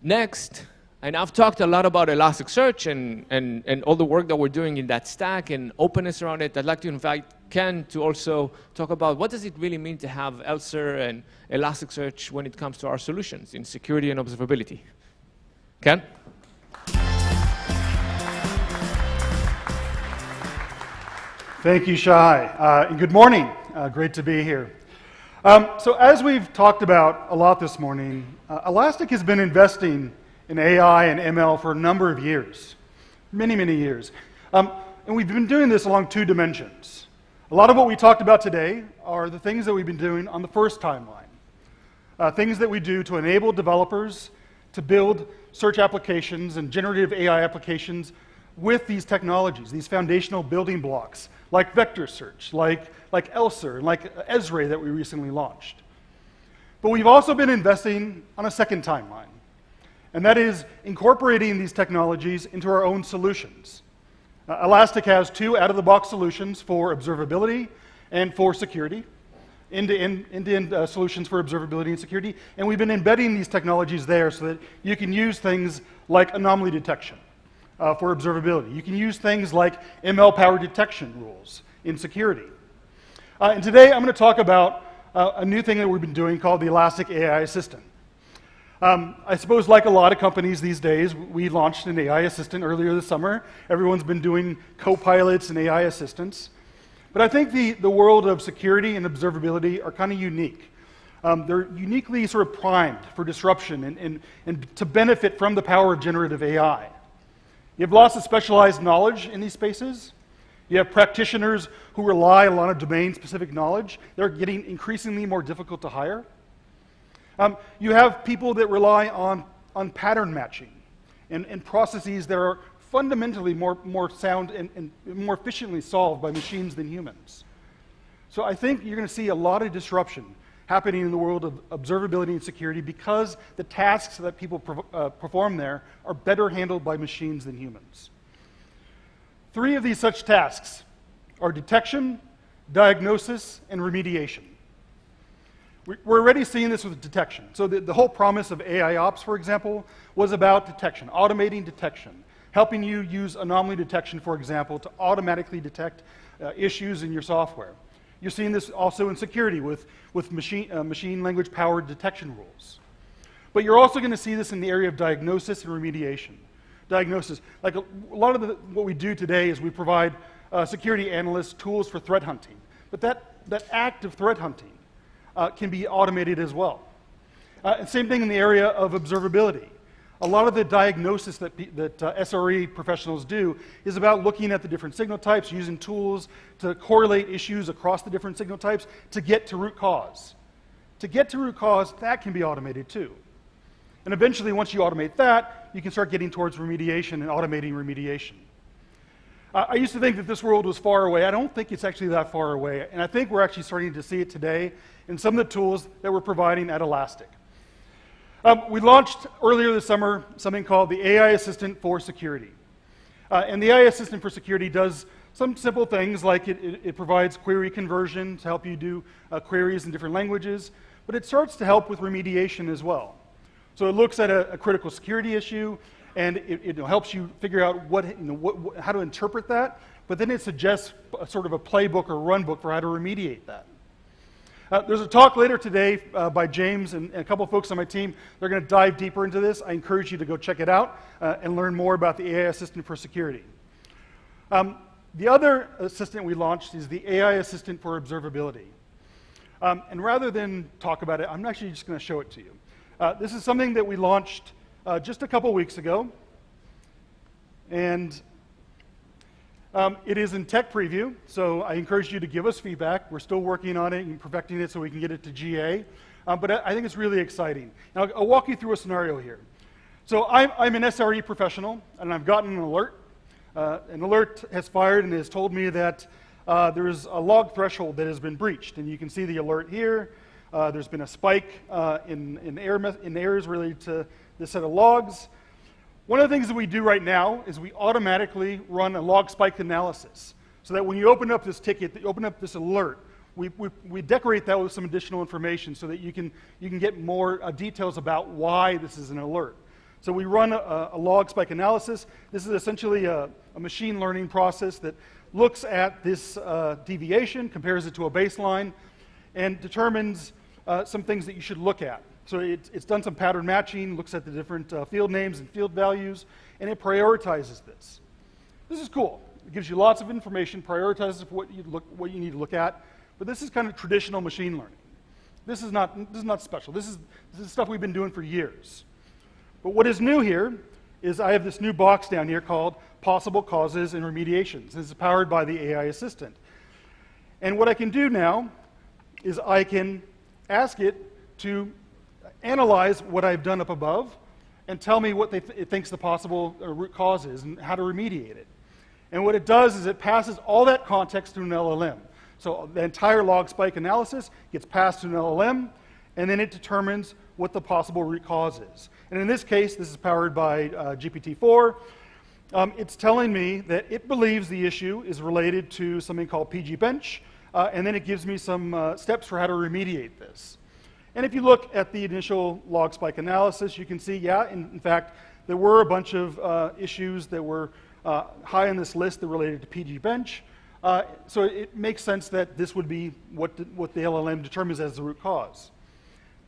Next, And I've talked a lot about Elasticsearch and all the work that we're doing in that stack and openness around it. I'd like to invite Ken to also talk about what does it really mean to have ELSER and Elasticsearch when it comes to our solutions in security and observability. Ken? Thank you, Shay. And good morning. Great to be here. So as we've talked about a lot this morning, Elastic has been investing in AI and ML for a number of years, many, many years. And we've been doing this along two dimensions. A lot of what we talked about today are the things that we've been doing on the first timeline, things that we do to enable developers to build search applications and generative AI applications with these technologies, these foundational building blocks, like vector search, like ELSER, like Exner that we recently launched. But we've also been investing on a second timeline, and that is incorporating these technologies into our own solutions. Elastic has two out-of-the-box solutions for observability and for security, end-to-end solutions for observability and security, and we've been embedding these technologies there so that you can use things like anomaly detection for observability. You can use things like ML-powered detection rules in security. And today I'm going to talk about a new thing that we've been doing called the Elastic AI Assistant. I suppose like a lot of companies these days, we launched an AI assistant earlier this summer. Everyone's been doing co-pilots and AI assistants. But I think the world of security and observability are kind of unique. They're uniquely sort of primed for disruption and to benefit from the power of generative AI. You have lots of specialized knowledge in these spaces. You have practitioners who rely on a lot of domain-specific knowledge. They're getting increasingly more difficult to hire. You have people that rely on pattern matching and processes that are fundamentally more sound and more efficiently solved by machines than humans. So I think you're going to see a lot of disruption happening in the world of observability and security because the tasks that people perform there are better handled by machines than humans. Three of these such tasks are detection, diagnosis, and remediation. We're already seeing this with detection. So the whole promise of AI Ops, for example, was about detection, automating detection, helping you use anomaly detection, for example, to automatically detect issues in your software. You're seeing this also in security with machine language-powered detection rules. But you're also going to see this in the area of diagnosis and remediation. Diagnosis, like a lot of what we do today is we provide security analysts tools for threat hunting. But that act of threat hunting can be automated as well. And same thing in the area of observability. A lot of the diagnosis that SRE professionals do is about looking at the different signal types, using tools to correlate issues across the different signal types to get to root cause. To get to root cause, that can be automated too. And eventually, once you automate that, you can start getting towards remediation and automating remediation. I used to think that this world was far away. I don't think it's actually that far away. And I think we're actually starting to see it today in some of the tools that we're providing at Elastic. We launched earlier this summer something called the AI Assistant for Security. And the AI Assistant for Security does some simple things like it provides query conversion to help you do queries in different languages, but it starts to help with remediation as well. So it looks at a critical security issue, and it helps you figure out how to interpret that, but then it suggests sort of a playbook or run book for how to remediate that. There's a talk later today by James and a couple of folks on my team. They're going to dive deeper into this. I encourage you to go check it out and learn more about the AI Assistant for Security. The other assistant we launched is the AI Assistant for Observability. And rather than talk about it, I'm actually just going to show it to you. This is something that we launched just a couple weeks ago. And it is in tech preview, so I encourage you to give us feedback. We're still working on it and perfecting it so we can get it to GA. But I think it's really exciting. Now, I'll walk you through a scenario here. So I'm an SRE professional, and I've gotten an alert. An alert has fired and has told me that there is a log threshold that has been breached. And you can see the alert here. There's been a spike in errors related to this set of logs. One of the things that we do right now is we automatically run a log spike analysis, so that when you open up this ticket, you open up this alert, we decorate that with some additional information so that you can get more details about why this is an alert. So we run a log spike analysis. This is essentially a machine learning process that looks at this deviation, compares it to a baseline, and determines some things that you should look at. So it's done some pattern matching, looks at the different field names and field values, and it prioritizes this. This is cool. It gives you lots of information, prioritizes what you need to look at, but this is kind of traditional machine learning. This is not special. This is stuff we've been doing for years. But what is new here is I have this new box down here called Possible Causes and Remediations. This is powered by the AI assistant. And what I can do now is I can ask it to analyze what I've done up above and tell me what it thinks the possible root cause is and how to remediate it. And what it does is it passes all that context to an LLM. So the entire log spike analysis gets passed to an LLM, and then it determines what the possible root cause is. And in this case, this is powered by GPT-4. It's telling me that it believes the issue is related to something called PG bench, and then it gives me some steps for how to remediate this. And if you look at the initial log spike analysis, you can see, yeah, in fact, there were a bunch of issues that were high on this list that related to PG bench. So it makes sense that this would be what the LLM determines as the root cause.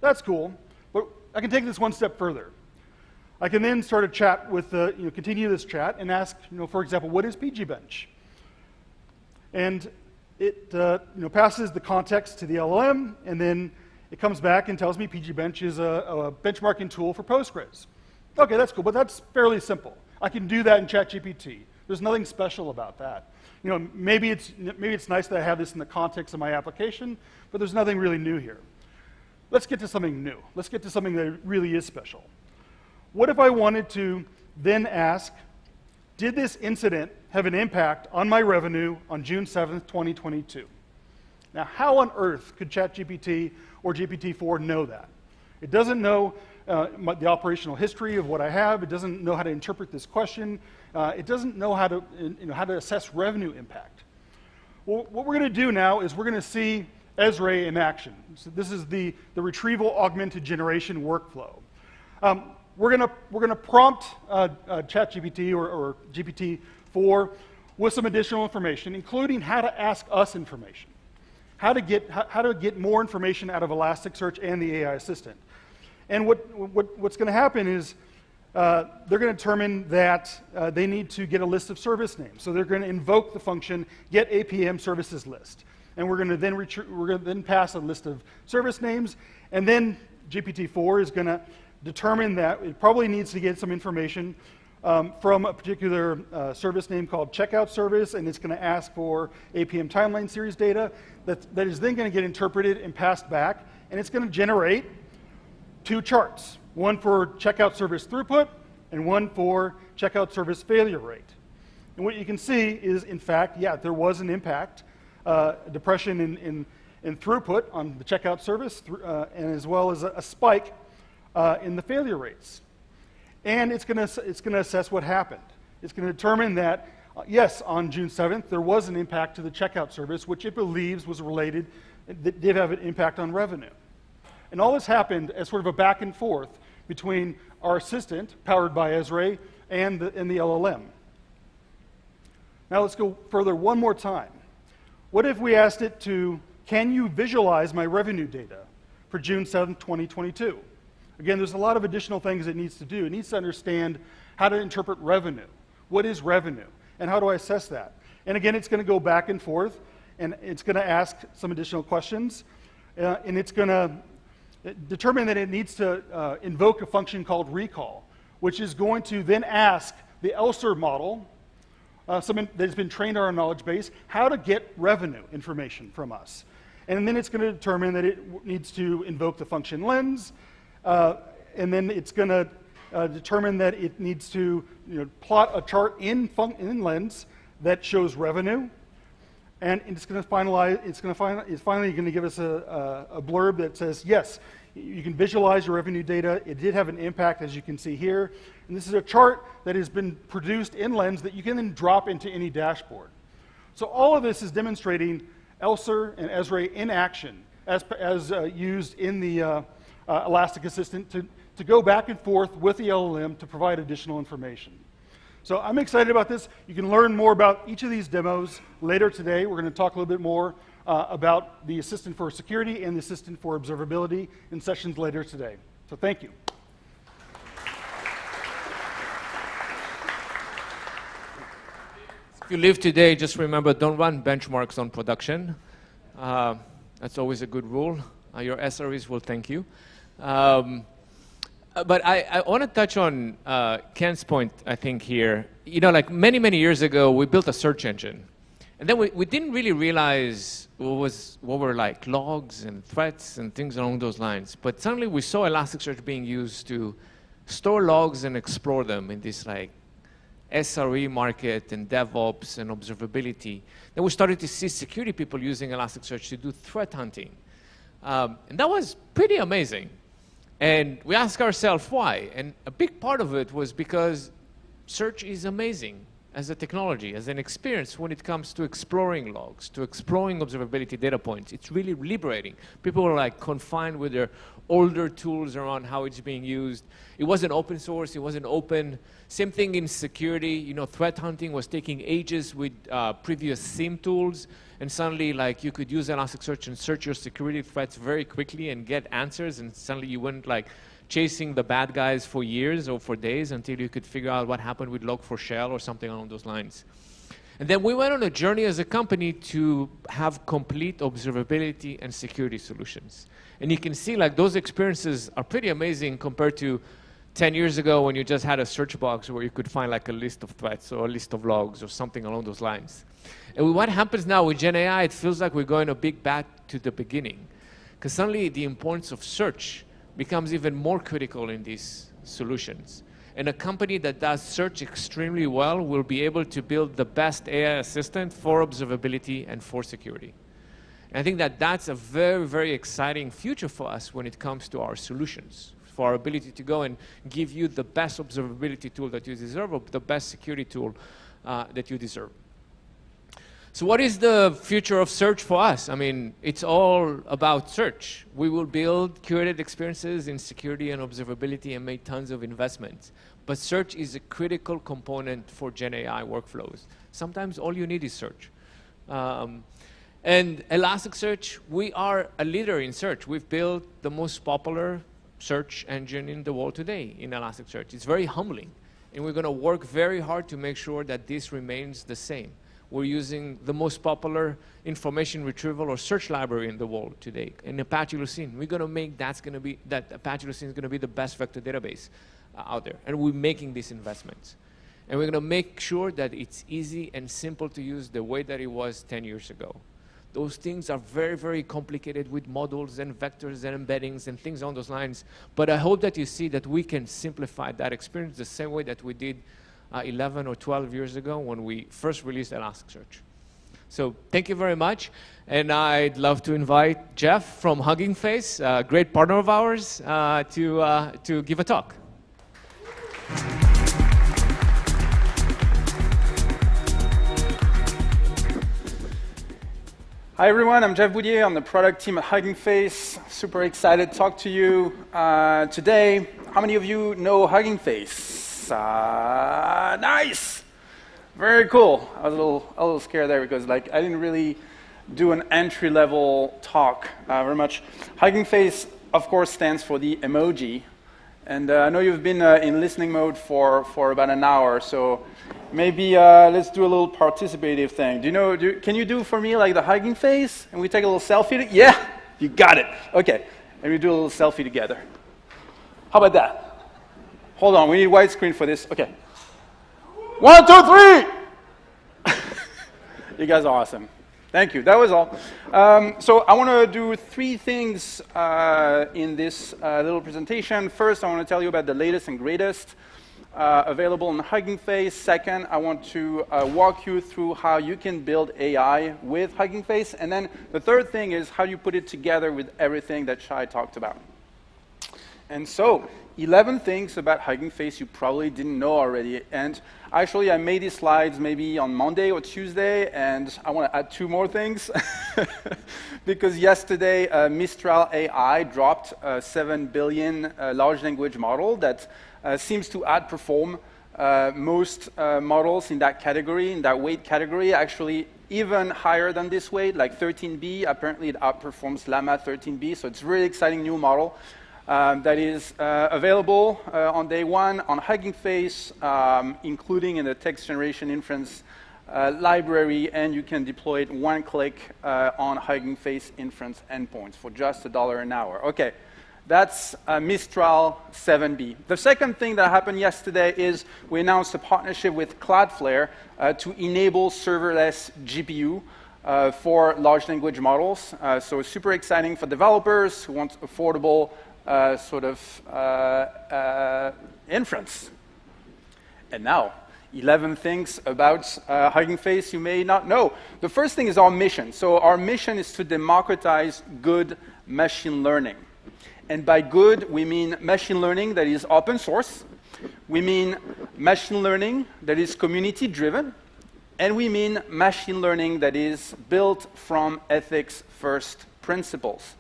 That's cool, but I can take this one step further. I can then start a chat with, continue this chat and ask, for example, what is PG bench? And it passes the context to the LLM, and then it comes back and tells me PG bench is a benchmarking tool for Postgres. Okay, that's cool, but that's fairly simple. I can do that in ChatGPT. There's nothing special about that. Maybe it's nice that I have this in the context of my application, but there's nothing really new here. Let's get to something new. Let's get to something that really is special. What if I wanted to then ask, did this incident have an impact on my revenue on June 7th, 2022? Now, how on earth could ChatGPT or GPT-4 know that? It doesn't know the operational history of what I have. It doesn't know how to interpret this question. It doesn't know how to assess revenue impact. Well, what we're going to do now is we're going to see Esri in action. So this is the retrieval augmented generation workflow. We're going to prompt ChatGPT or GPT-4 with some additional information, including how to ask us information, how to get more information out of Elasticsearch and the AI assistant. And what's going to happen is they're going to determine that they need to get a list of service names. So they're going to invoke the function get APM services list. And we're going to then pass a list of service names, and then GPT-4 is going to determine that it probably needs to get some information from a particular service name called checkout service, and it's going to ask for APM timeline series data that is then going to get interpreted and passed back, and it's going to generate two charts, one for checkout service throughput and one for checkout service failure rate. And what you can see is, in fact, yeah, there was an impact, depression in throughput on the checkout service, and as well as a spike in the failure rates. And it's going to assess what happened. It's going to determine that, yes, on June 7th, there was an impact to the checkout service, which it believes was related, that did have an impact on revenue. And all this happened as sort of a back and forth between our assistant, powered by Esri, and the LLM. Now let's go further one more time. What if we asked it to, can you visualize my revenue data for June 7th, 2022? Again, there's a lot of additional things it needs to do. It needs to understand how to interpret revenue. What is revenue? And how do I assess that? And again, it's going to go back and forth, and it's going to ask some additional questions, and it's going to determine that it needs to invoke a function called recall, which is going to then ask the ELSER model, that has been trained on our knowledge base, how to get revenue information from us. And then it's going to determine that it needs to invoke the function lens, and then it's going to determine that it needs to plot a chart in lens that shows revenue, and it's going to finalize. It's finally going to give us a blurb that says, yes, you can visualize your revenue data. It did have an impact, as you can see here, and this is a chart that has been produced in lens that you can then drop into any dashboard. So all of this is demonstrating ELSER and Esri in action as used in the Elastic Assistant to to go back and forth with the LLM to provide additional information. So I'm excited about this. You can learn more about each of these demos later today. We're going to talk a little bit more about the Assistant for Security and the Assistant for Observability in sessions later today. So thank you. If you live today, just remember, don't run benchmarks on production. That's always a good rule. Your SREs will thank you. But I want to touch on Ken's point, I think, here. You know, like many, many years ago, we built a search engine. And then we didn't really realize what were like logs and threats and things along those lines. But suddenly we saw Elasticsearch being used to store logs and explore them in this like SRE market and DevOps and observability. Then we started to see security people using Elasticsearch to do threat hunting. And that was pretty amazing. And we asked ourselves why. And a big part of it was because search is amazing as a technology, as an experience when it comes to exploring logs, to exploring observability data points. It's really liberating. People were like confined with their older tools around how it's being used. It wasn't open source, it wasn't open. Same thing in security. You know, threat hunting was taking ages with previous SIEM tools. And suddenly, like, you could use Elasticsearch and search your security threats very quickly and get answers, and suddenly you weren't, like, chasing the bad guys for years or for days until you could figure out what happened with Log4Shell or something along those lines. And then we went on a journey as a company to have complete observability and security solutions. And you can see, like, those experiences are pretty amazing compared to 10 years ago when you just had a search box where you could find, like, a list of threats or a list of logs or something along those lines. And what happens now with Gen AI, it feels like we're going a big back to the beginning. Because suddenly the importance of search becomes even more critical in these solutions. And a company that does search extremely well will be able to build the best AI assistant for observability and for security. And I think that that's a very, very exciting future for us when it comes to our solutions, for our ability to go and give you the best observability tool that you deserve, or the best security tool that you deserve. So what is the future of search for us? I mean, it's all about search. We will build curated experiences in security and observability and make tons of investments. But search is a critical component for Gen AI workflows. Sometimes all you need is search. And Elasticsearch, we are a leader in search. We've built the most popular search engine in the world today in Elasticsearch. It's very humbling. And we're going to work very hard to make sure that this remains the same. We're using the most popular information retrieval or search library in the world today, in Apache Lucene. We're going to make that Apache Lucene is going to be the best vector database out there. And we're making these investments. And we're going to make sure that it's easy and simple to use the way that it was 10 years ago. Those things are very, very complicated with models and vectors and embeddings and things on those lines. But I hope that you see that we can simplify that experience the same way that we did 11 or 12 years ago when we first released Elasticsearch. So thank you very much. And I'd love to invite Jeff from Hugging Face, a great partner of ours, to give a talk. Hi everyone, I'm Jeff Boudier. I'm the product team at Hugging Face. Super excited to talk to you today. How many of you know Hugging Face? Nice! Very cool. I was a little scared there because I didn't really do an entry-level talk very much. Hugging Face, of course, stands for the emoji. And I know you've been in listening mode for about an hour, so maybe let's do a little participative thing. Can you do for me like the Hugging Face? And we take a little selfie? Yeah, you got it. Okay, and we do a little selfie together. How about that? Hold on, we need widescreen for this. Okay. 1, 2, 3! You guys are awesome. Thank you. That was all. So I want to do 3 things in this little presentation. First, I want to tell you about the latest and greatest available on Hugging Face. Second, I want to walk you through how you can build AI with Hugging Face. And then the third thing is how you put it together with everything that Shay talked about. And so, 11 things about Hugging Face you probably didn't know already. And actually, I made these slides maybe on Monday or Tuesday, and I want to add 2 more things. Because yesterday, Mistral AI dropped a 7 billion large language model that seems to outperform most models in that category, in that weight category, actually even higher than this weight, like 13B. Apparently, it outperforms Llama 13B, so it's a really exciting new model. That is available on day 1 on Hugging Face, including in the text generation inference library, and you can deploy it 1 click on Hugging Face inference endpoints for just $1 an hour. Okay, that's Mistral 7B. The second thing that happened yesterday is we announced a partnership with Cloudflare to enable serverless GPU for large language models. So super exciting for developers who want affordable inference. And now, 11 things about Hugging Face you may not know. The first thing is our mission. So our mission is to democratize good machine learning. And by good, we mean machine learning that is open source. We mean machine learning that is community-driven. And we mean machine learning that is built from ethics-first principles.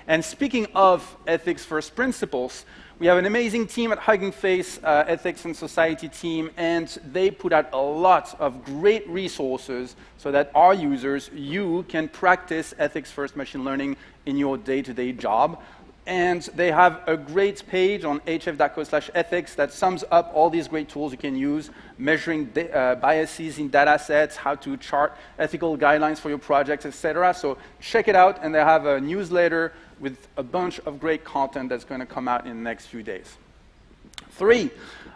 And speaking of ethics-first principles, we have an amazing team at Hugging Face, Ethics and Society team, and they put out a lot of great resources so that our users, you, can practice ethics-first machine learning in your day-to-day job. And they have a great page on hf.co/ethics that sums up all these great tools you can use, measuring biases in data sets, how to chart ethical guidelines for your projects, etc. So check it out, and they have a newsletter with a bunch of great content that's going to come out in the next few days. 3,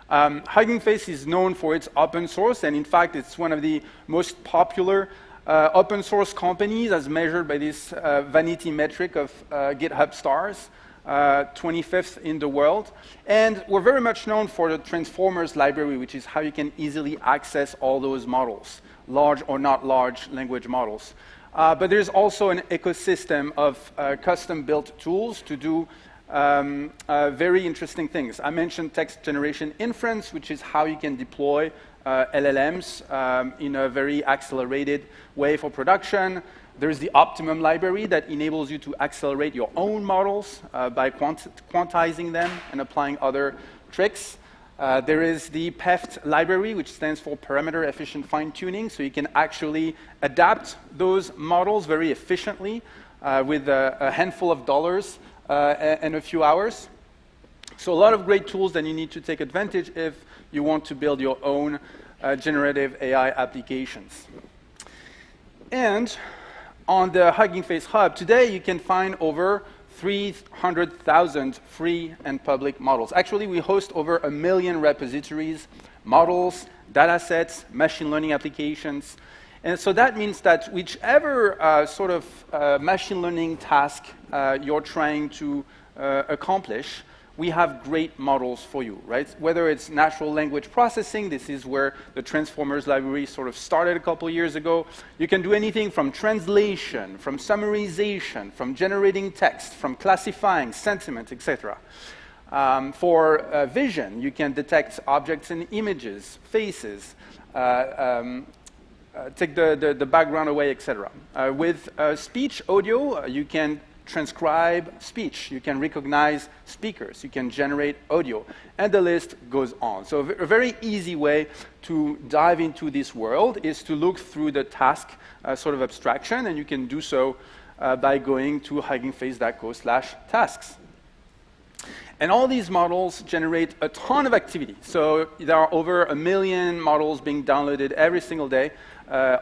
Hugging Face is known for its open source, and in fact, it's one of the most popular open source companies as measured by this vanity metric of GitHub stars, 25th in the world. And we're very much known for the Transformers library, which is how you can easily access all those models, large or not large language models. But there's also an ecosystem of custom-built tools to do very interesting things. I mentioned text generation inference, which is how you can deploy LLMs in a very accelerated way for production. There's the Optimum library that enables you to accelerate your own models by quantizing them and applying other tricks. There is the PEFT library, which stands for Parameter Efficient Fine-Tuning, so you can actually adapt those models very efficiently with a handful of dollars and a few hours. So a lot of great tools that you need to take advantage if you want to build your own generative AI applications. And on the Hugging Face Hub, today you can find over 300,000 free and public models. Actually, we host over 1 million repositories, models, data sets, machine learning applications. And so that means that whichever machine learning task you're trying to accomplish, we have great models for you, right? Whether it's natural language processing, this is where the Transformers library sort of started a couple years ago. You can do anything from translation, from summarization, from generating text, from classifying sentiment, etc. For vision, you can detect objects and images, faces, take the background away, etc. With speech audio, you can transcribe speech, you can recognize speakers, you can generate audio, and the list goes on. So a very easy way to dive into this world is to look through the task sort of abstraction, and you can do so by going to huggingface.co/tasks. And all these models generate a ton of activity. So there are over 1 million models being downloaded every single day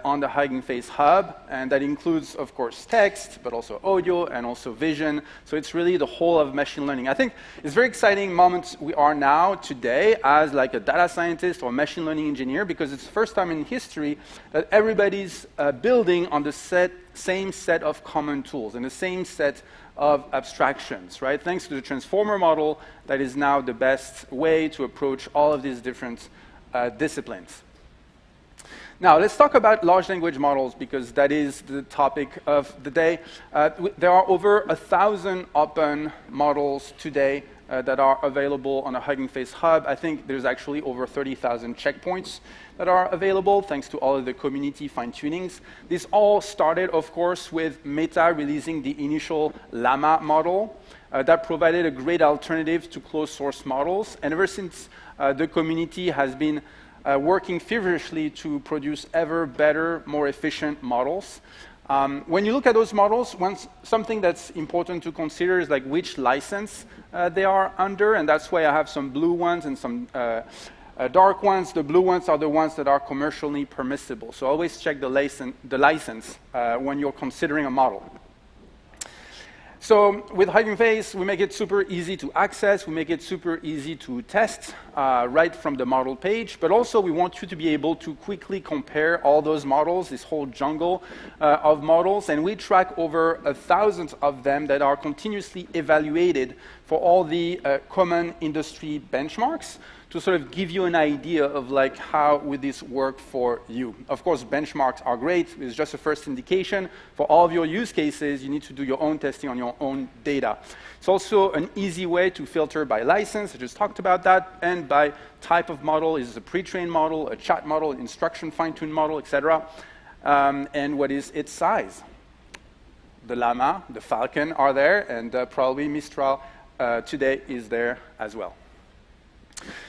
on the Hugging Face Hub, and that includes, of course, text, but also audio and also vision. So it's really the whole of machine learning. I think it's a very exciting moment we are now today as like a data scientist or machine learning engineer, because it's the first time in history that everybody's building on the same set of common tools and the same set of abstractions, right? Thanks to the transformer model, that is now the best way to approach all of these different disciplines. Now, let's talk about large language models, because that is the topic of the day. There are over 1,000 open models today that are available on a Hugging Face hub. I think there's actually over 30,000 checkpoints that are available, thanks to all of the community fine-tunings. This all started, of course, with Meta releasing the initial Llama model that provided a great alternative to closed-source models. And ever since, the community has been working feverishly to produce ever better, more efficient models. When you look at those models, something that's important to consider is like which license they are under, and that's why I have some blue ones and some dark ones. The blue ones are the ones that are commercially permissible. So always check the license when you're considering a model. So with Hugging Face, we make it super easy to access. We make it super easy to test right from the model page. But also, we want you to be able to quickly compare all those models, this whole jungle of models. And we track over 1,000 of them that are continuously evaluated for all the common industry benchmarks, to sort of give you an idea of like how would this work for you. Of course, benchmarks are great. It's just a first indication. For all of your use cases, you need to do your own testing on your own data. It's also an easy way to filter by license. I just talked about that. And by type of model. Is it a pre-trained model, a chat model, instruction fine-tuned model, etc. And what is its size? The Llama, the Falcon are there, and probably Mistral today is there as well.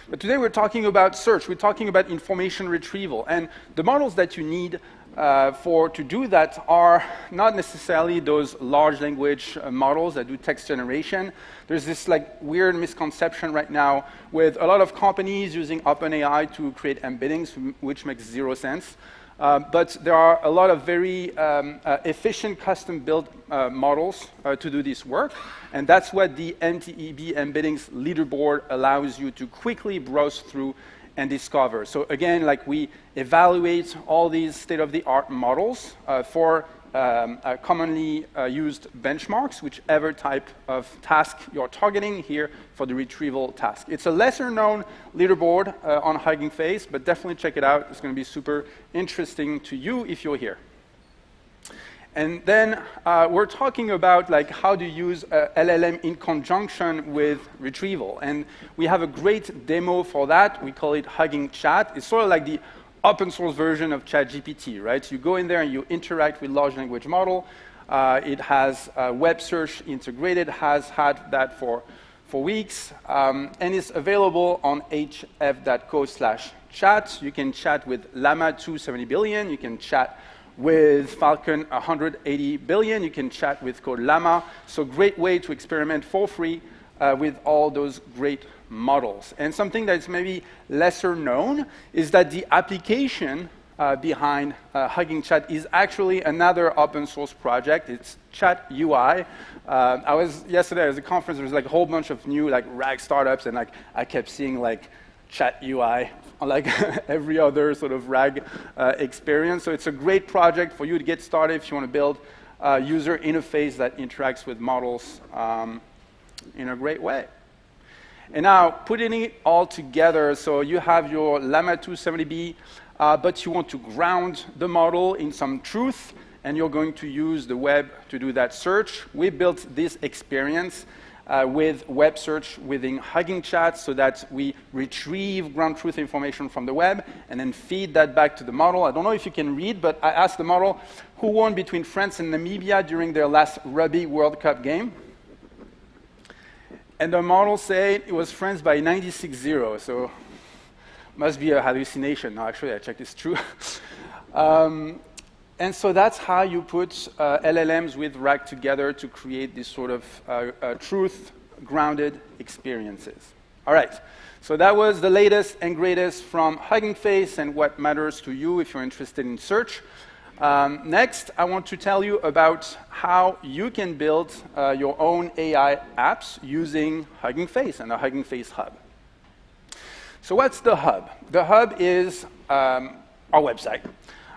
But today we're talking about search. We're talking about information retrieval. And the models that you need to do that are not necessarily those large language models that do text generation. There's this like weird misconception right now with a lot of companies using OpenAI to create embeddings, which makes zero sense. But there are a lot of very efficient custom-built models to do this work. And that's what the MTEB embeddings leaderboard allows you to quickly browse through and discover. So again, like we evaluate all these state-of-the-art models for commonly used benchmarks, whichever type of task you're targeting here for the retrieval task. It's a lesser-known leaderboard on Hugging Face, but definitely check it out. It's going to be super interesting to you if you're here. And then we're talking about like how to use LLM in conjunction with retrieval. And we have a great demo for that. We call it Hugging Chat. It's sort of like the open source version of ChatGPT, right? You go in there and you interact with large language model. It has web search integrated, has had that for weeks, and it's available on hf.co/chat. You can chat with Llama 270 billion. You can chat with Falcon 180 billion. You can chat with Code Llama. So great way to experiment for free with all those great models. And something that's maybe lesser known is that the application behind Hugging Chat is actually another open source project. It's Chat UI. Yesterday at the conference, there was like a whole bunch of new like RAG startups, and like I kept seeing like Chat UI like every other sort of RAG experience. So it's a great project for you to get started if you want to build a user interface that interacts with models in a great way. And now, putting it all together, so you have your Llama 270B, but you want to ground the model in some truth, and you're going to use the web to do that search. We built this experience with web search within Hugging Chat so that we retrieve ground truth information from the web and then feed that back to the model. I don't know if you can read, but I asked the model who won between France and Namibia during their last Rugby World Cup game. And the model said it was France by 96-0, so must be a hallucination. No, actually, I checked, it's true. And so that's how you put LLMs with RAG together to create this sort of truth-grounded experiences. All right, so that was the latest and greatest from Hugging Face and what matters to you if you're interested in search. Next, I want to tell you about how you can build your own AI apps using Hugging Face and the Hugging Face Hub. So what's the Hub? The Hub is our website.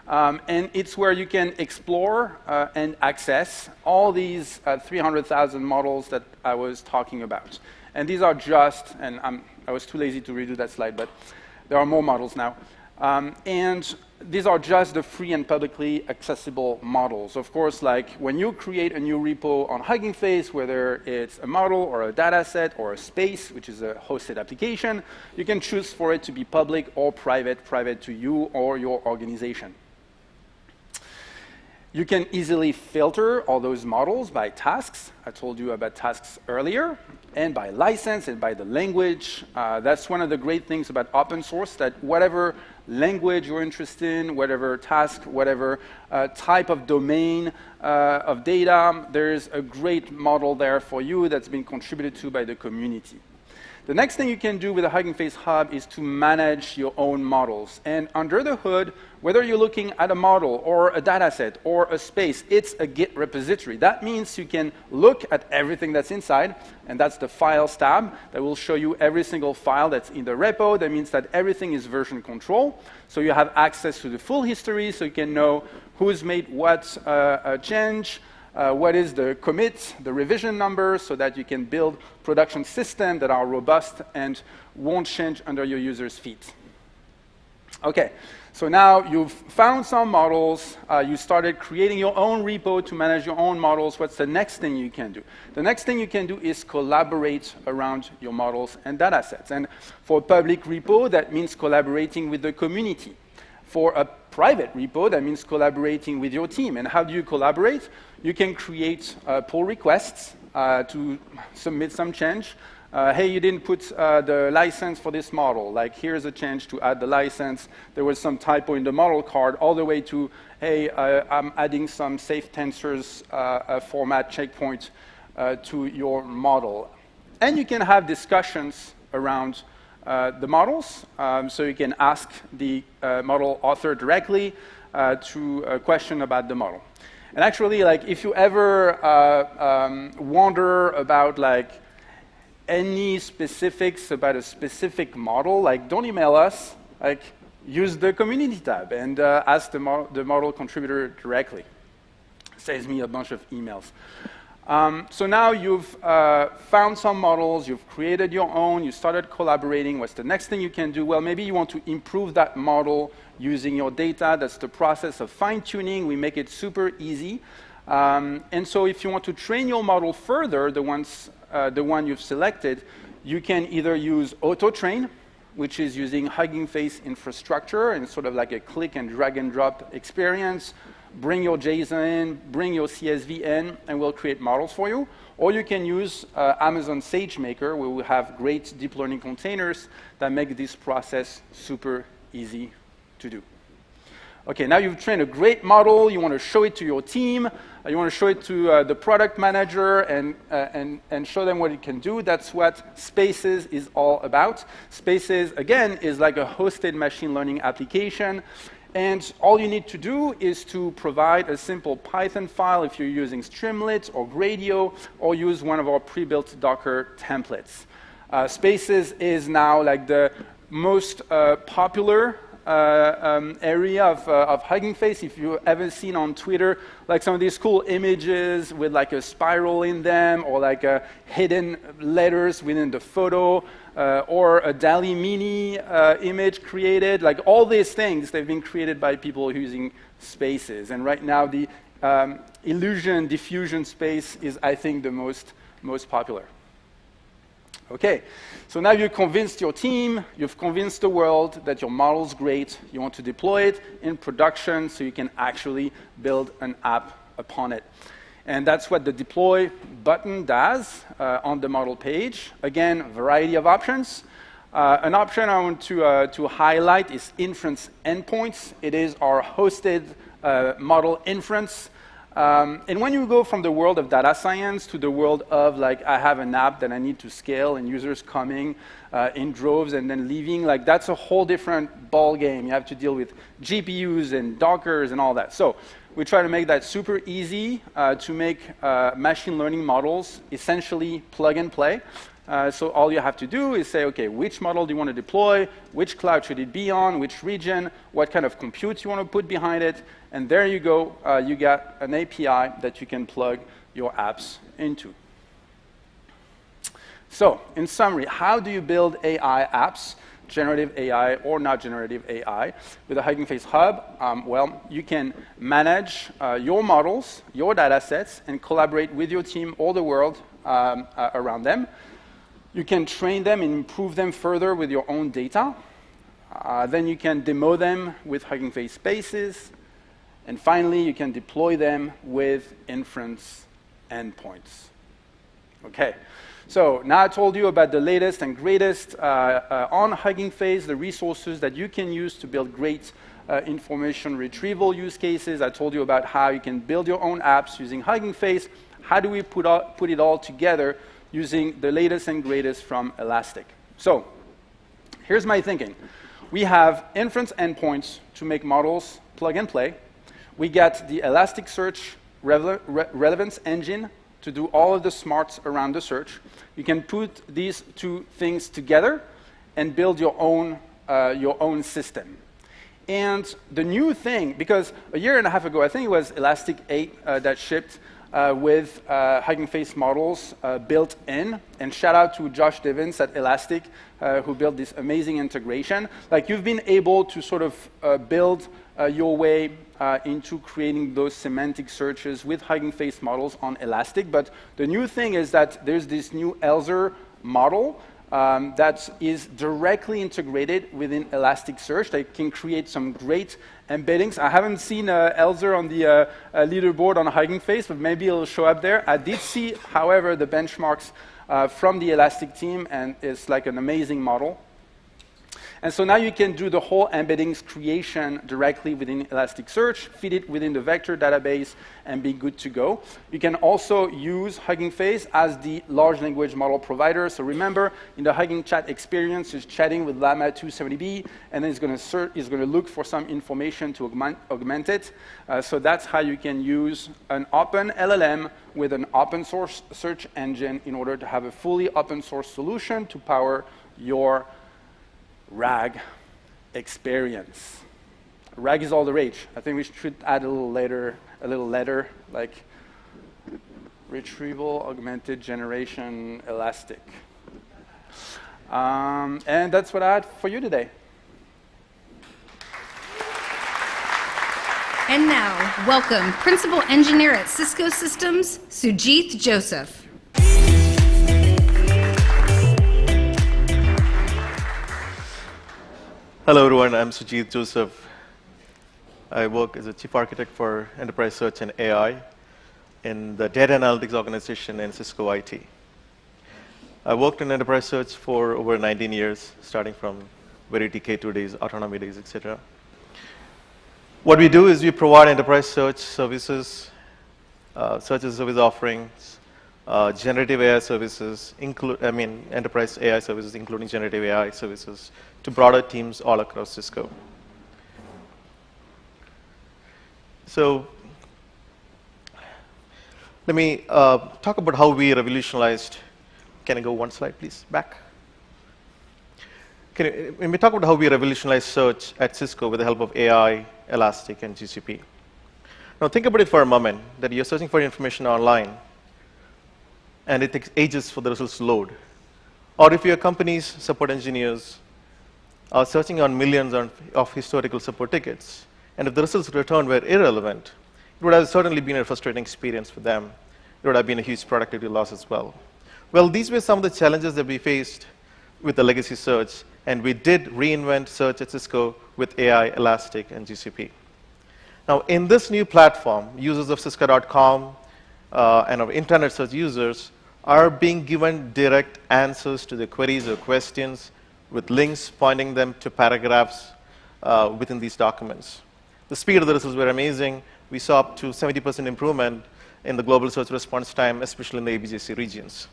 And it's where you can explore and access all these 300,000 models that I was talking about. And these are just, and I was too lazy to redo that slide, but there are more models now. And these are just the free and publicly accessible models. Of course, like when you create a new repo on Hugging Face, whether it's a model or a data set or a space, which is a hosted application, you can choose for it to be public or private, private to you or your organization. You can easily filter all those models by tasks. I told you about tasks earlier, and by license and by the language. That's one of the great things about open source, that whatever language you're interested in, whatever task, whatever type of domain of data, there's a great model there for you that's been contributed to by the community. The next thing you can do with the Hugging Face Hub is to manage your own models. And under the hood, whether you're looking at a model or a data set or a space, it's a Git repository. That means you can look at everything that's inside, and that's the Files tab that will show you every single file that's in the repo. That means that everything is version control. So you have access to the full history, so you can know who's made what change, what is the commit, the revision number, so that you can build production systems that are robust and won't change under your users' feet. Okay, so now you've found some models, you started creating your own repo to manage your own models. What's the next thing you can do? The next thing you can do is collaborate around your models and data sets. And for a public repo, that means collaborating with the community. For a private repo, that means collaborating with your team. And how do you collaborate? You can create pull requests to submit some change. Hey, you didn't put the license for this model. Like, here's a change to add the license. There was some typo in the model card, all the way to, hey, I'm adding some safe tensors format checkpoint to your model. And you can have discussions around the models. So you can ask the model author directly to a question about the model. And actually, like, if you ever wonder about like any specifics about a specific model, like, don't email us. Like, use the community tab and ask the model contributor directly. Saves me a bunch of emails. So now you've found some models, you've created your own, you started collaborating. What's the next thing you can do? Well, maybe you want to improve that model using your data. That's the process of fine-tuning. We make it super easy. And so if you want to train your model further, the one you've selected, you can either use auto-train, which is using Hugging Face infrastructure and sort of like a click and drag and drop experience. Bring your JSON in, bring your CSV in, and we'll create models for you. Or you can use Amazon SageMaker, where we have great deep learning containers that make this process super easy to do. Okay, now you've trained a great model. You want to show it to your team. You want to show it to the product manager and show them what it can do. That's what Spaces is all about. Spaces, again, is like a hosted machine learning application. And all you need to do is to provide a simple Python file if you're using Streamlit or Gradio, or use one of our pre-built Docker templates. Spaces is now like the most popular area of Hugging Face. If you've ever seen on Twitter, like some of these cool images with like a spiral in them, or like hidden letters within the photo, or a DALL-E Mini image created, like all these things, they've been created by people using Spaces. And right now, the illusion diffusion space is, I think, the most popular. Okay, so now you've convinced your team, you've convinced the world that your model's great, you want to deploy it in production so you can actually build an app upon it. And that's what the deploy button does on the model page. Again, variety of options. An option I want to highlight is inference endpoints. It is our hosted model inference. And when you go from the world of data science to the world of, like, I have an app that I need to scale and users coming in droves and then leaving, like, that's a whole different ball game. You have to deal with GPUs and Dockers and all that. So we try to make that super easy to make machine learning models essentially plug and play. So all you have to do is say, okay, which model do you want to deploy? Which cloud should it be on? Which region? What kind of compute you want to put behind it? And there you go. You got an API that you can plug your apps into. So in summary, how do you build AI apps? generative AI or not generative AI. With the Hugging Face Hub, well, you can manage your models, your data sets, and collaborate with your team all the world around them. You can train them and improve them further with your own data. Then you can demo them with Hugging Face Spaces. And finally, you can deploy them with inference endpoints. Okay, so now I told you about the latest and greatest on Hugging Face, the resources that you can use to build great information retrieval use cases. I told you about how you can build your own apps using Hugging Face. How do we put it all together using the latest and greatest from Elastic? So here's my thinking. We have inference endpoints to make models plug and play. We get the Elasticsearch relevance engine to do all of the smarts around the search. You can put these two things together and build your own system. And the new thing, because a year and a half ago, I think it was Elastic 8 that shipped with Hugging Face models built in. And shout out to Josh Divins at Elastic who built this amazing integration. Like, you've been able to sort of build your way into creating those semantic searches with Hugging Face models on Elastic. But the new thing is that there's this new Elzer model that is directly integrated within Elasticsearch. They can create some great embeddings. I haven't seen Elzer on the leaderboard on Hugging Face, but maybe it'll show up there. I did see, however, the benchmarks from the Elastic team, and it's like an amazing model. And so now you can do the whole embeddings creation directly within Elasticsearch, feed it within the vector database, and be good to go. You can also use Hugging Face as the large language model provider. So remember, in the Hugging Chat experience, it's chatting with Llama 270B, and then it's going to look for some information to augment it. So that's how you can use an open LLM with an open source search engine in order to have a fully open source solution to power your RAG experience. RAG is all the rage. I think we should add a little letter like retrieval augmented generation elastic. And that's what I had for you today. And now, welcome Principal Engineer at Cisco Systems, Sujith Joseph. Hello everyone, I'm Sujith Joseph. I work as a Chief Architect for Enterprise Search and AI in the Data Analytics organization in Cisco IT. I worked in Enterprise Search for over 19 years, starting from very K2 days, autonomy days, etc. What we do is we provide enterprise search services, search as a service offerings, generative AI services, enterprise AI services, including generative AI services, to broader teams all across Cisco. So let me talk about how we revolutionized. Can I go one slide, please? Back. When we talk about how we revolutionized search at Cisco with the help of AI, Elastic, and GCP. Now think about it for a moment, that you're searching for information online, and it takes ages for the results to load. Or if your company's support engineers are searching on millions of historical support tickets, and if the results returned were irrelevant, it would have certainly been a frustrating experience for them. It would have been a huge productivity loss as well. Well, these were some of the challenges that we faced with the legacy search, and we did reinvent search at Cisco with AI, Elastic, and GCP. Now, in this new platform, users of Cisco.com and our internet search users are being given direct answers to their queries or questions with links pointing them to paragraphs within these documents. The speed of the results were amazing. We saw up to 70% improvement in the global search response time, especially in the ABJC regions.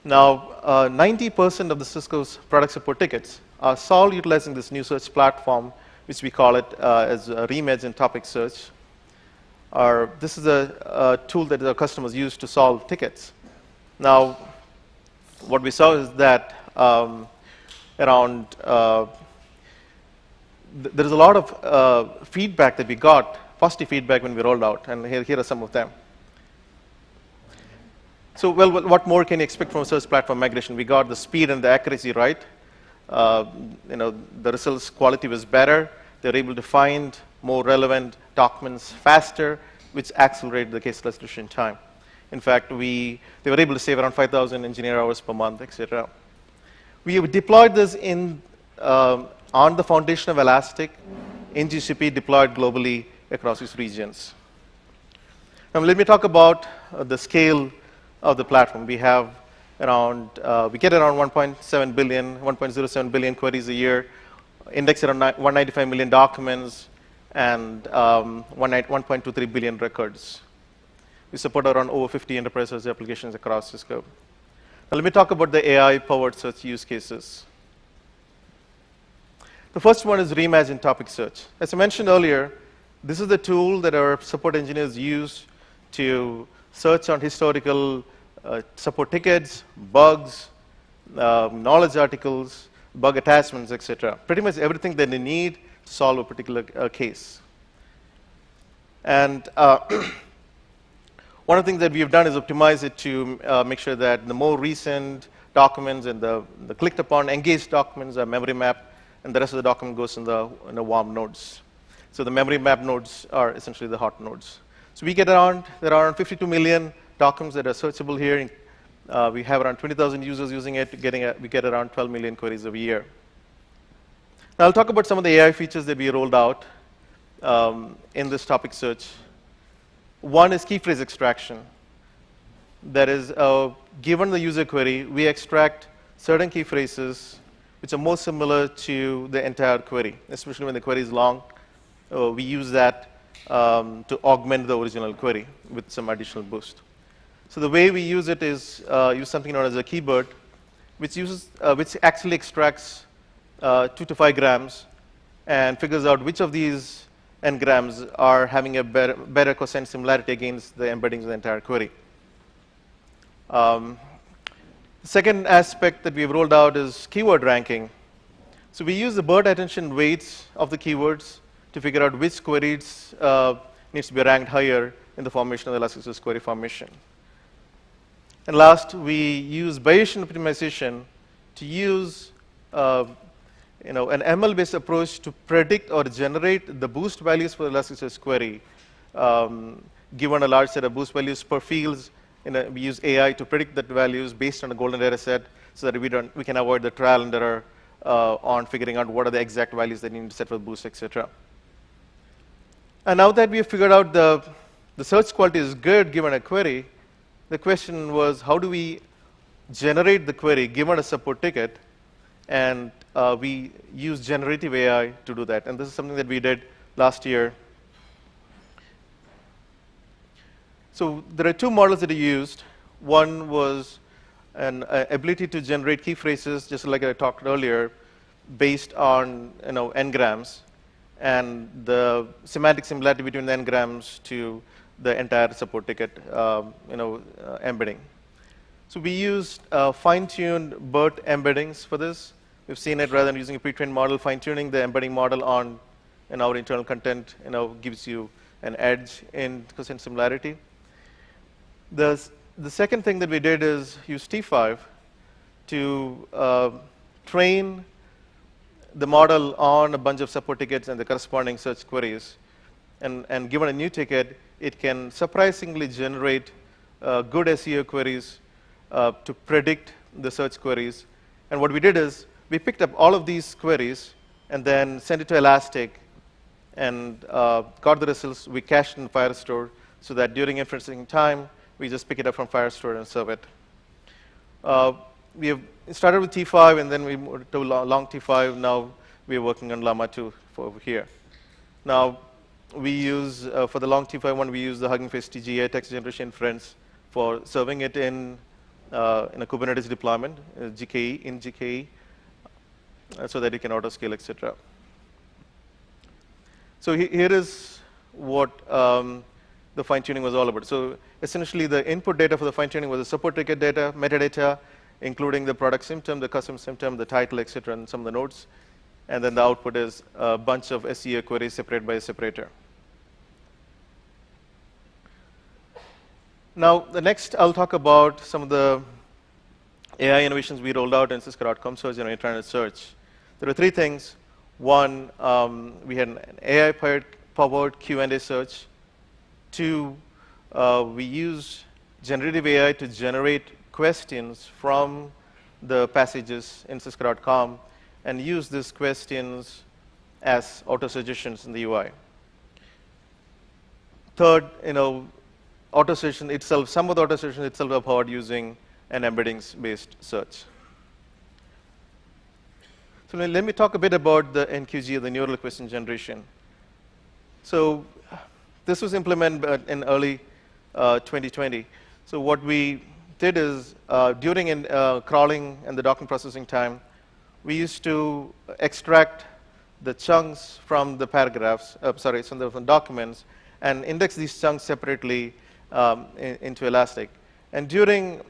Now, 90% of the Cisco's product support tickets are solved utilizing this new search platform, which we call it as a reimage and topic search. This is a tool that our customers use to solve tickets. Now, what we saw is that there's a lot of feedback that we got, positive feedback when we rolled out, and here are some of them. So, well, what more can you expect from a search platform migration? We got the speed and the accuracy right. the results quality was better. They were able to find more relevant documents faster, which accelerated the case resolution time. In fact, they were able to save around 5,000 engineer hours per month, et cetera. We have deployed this on the foundation of Elastic in GCP, deployed globally across these regions. Now, let me talk about the scale of the platform. We get around 1.07 billion queries a year, index around 195 million documents, and 1.23 billion records. We support around over 50 enterprise search applications across Cisco. Now, let me talk about the AI-powered search use cases. The first one is reimagined topic search. As I mentioned earlier, this is the tool that our support engineers use to search on historical support tickets, bugs, knowledge articles, bug attachments, et cetera. Pretty much everything that they need to solve a particular case. And one of the things that we have done is optimize it to make sure that the more recent documents and the clicked upon engaged documents are memory mapped, and the rest of the document goes in the warm nodes. So the memory map nodes are essentially the hot nodes. So there are around 52 million documents that are searchable here. We have around 20,000 users using it. We get around 12 million queries a year. Now I'll talk about some of the AI features that we rolled out in this topic search. One is key phrase extraction. That is, given the user query, we extract certain key phrases which are more similar to the entire query, especially when the query is long. We use that to augment the original query with some additional boost. So the way we use it is use something known as a keyword, which actually extracts 2 to 5 grams and figures out which of these n-grams are having a better cosine similarity against the embeddings of the entire query. The second aspect that we've rolled out is keyword ranking. So we use the bird attention weights of the keywords to figure out which queries needs to be ranked higher in the formation of the Elasticsearch query formation. And last, we use Bayesian optimization to use an ML-based approach to predict or generate the boost values for the Elasticsearch query. Given a large set of boost values per fields, we use AI to predict the values based on a golden data set so that we can avoid the trial and error on figuring out what are the exact values that need to set for the boost, et cetera. And now that we have figured out the search quality is good given a query, the question was, how do we generate the query given a support ticket? And we use generative AI to do that. And this is something that we did last year. So there are 2 models that are used. One was an ability to generate key phrases, just like I talked earlier, based on n-grams, and the semantic similarity between the n-grams to the entire support ticket embedding. So we used fine-tuned BERT embeddings for this. We've seen it rather than using a pre-trained model, fine-tuning the embedding model on our internal content gives you an edge in cosine similarity. The second thing that we did is use T5 to train the model on a bunch of support tickets and the corresponding search queries. And given a new ticket, it can surprisingly generate good SEO queries to predict the search queries. And what we did is we picked up all of these queries and then sent it to Elastic and got the results. We cached in Firestore so that during inferencing time, we just pick it up from Firestore and serve it. We have started with T5, and then we moved to long T5. Now we are working on Llama 2 for over here. Now, we use, for the long T5 one, we use the Hugging Face TGA, text generation inference, for serving it in a Kubernetes deployment, GKE, so that you can auto-scale, et cetera. So here is what the fine-tuning was all about. So essentially, the input data for the fine-tuning was the support ticket data, metadata, including the product symptom, the custom symptom, the title, et cetera, and some of the nodes. And then the output is a bunch of SEO queries separated by a separator. Now, the next, I'll talk about some of the AI innovations we rolled out in Cisco.com search and internet search. There are three things. One, we had an AI-powered Q&A search. Two, we used generative AI to generate questions from the passages in Cisco.com and use these questions as auto-suggestions in the UI. Third, auto-suggestion itself, some of the auto-suggestion itself are powered using an embeddings-based search. So let me talk a bit about the NQG, the neural question generation. So this was implemented in early 2020. So what we did is, during crawling and the document processing time, we used to extract the chunks from the paragraphs, from the documents, and index these chunks separately into Elastic. And during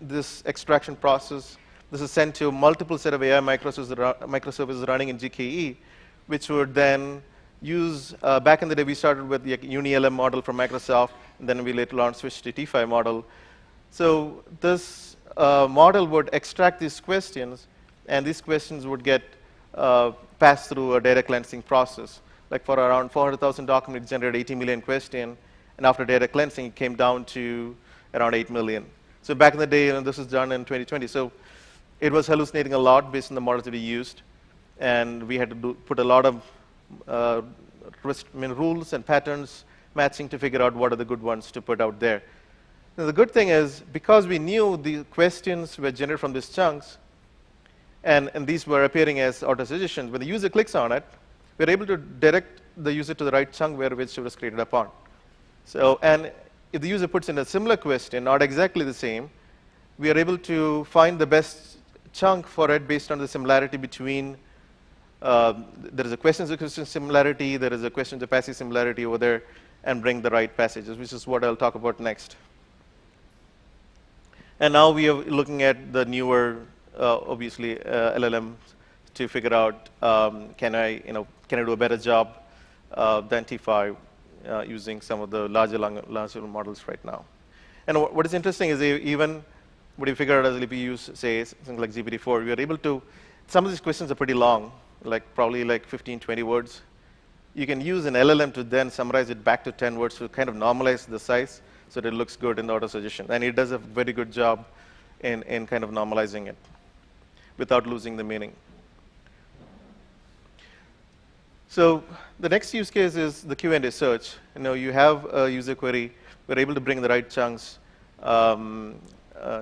this extraction process, this is sent to multiple set of AI microservices running in GKE, which would then use, back in the day, we started with the UniLM model from Microsoft, and then we later on switched to T5 model. So this model would extract these questions, and these questions would get passed through a data cleansing process. Like for around 400,000 documents, it generated 80 million questions, and after data cleansing, it came down to around 8 million. So back in the day, this was done in 2020. So it was hallucinating a lot based on the models that we used, and we had to put a lot of rules and patterns matching to figure out what are the good ones to put out there. Now, the good thing is, because we knew the questions were generated from these chunks, and these were appearing as auto-suggestions, when the user clicks on it, we're able to direct the user to the right chunk which it was created upon. So, and if the user puts in a similar question, not exactly the same, we are able to find the best chunk for it based on the similarity between, there is a question-to-question similarity, there is a question-to-passage similarity over there, and bring the right passages, which is what I'll talk about next. And now we are looking at the newer, obviously, LLMs to figure out, can I do a better job than T5 using some of the larger models right now. And what is interesting is even what we figured out as if we use, say, something like GPT-4, we are able to, some of these questions are pretty long, like probably like 15, 20 words. You can use an LLM to then summarize it back to 10 words to kind of normalize the size so that it looks good in the auto-suggestion. And it does a very good job in kind of normalizing it without losing the meaning. So the next use case is the Q&A search. You have a user query. We're able to bring the right chunks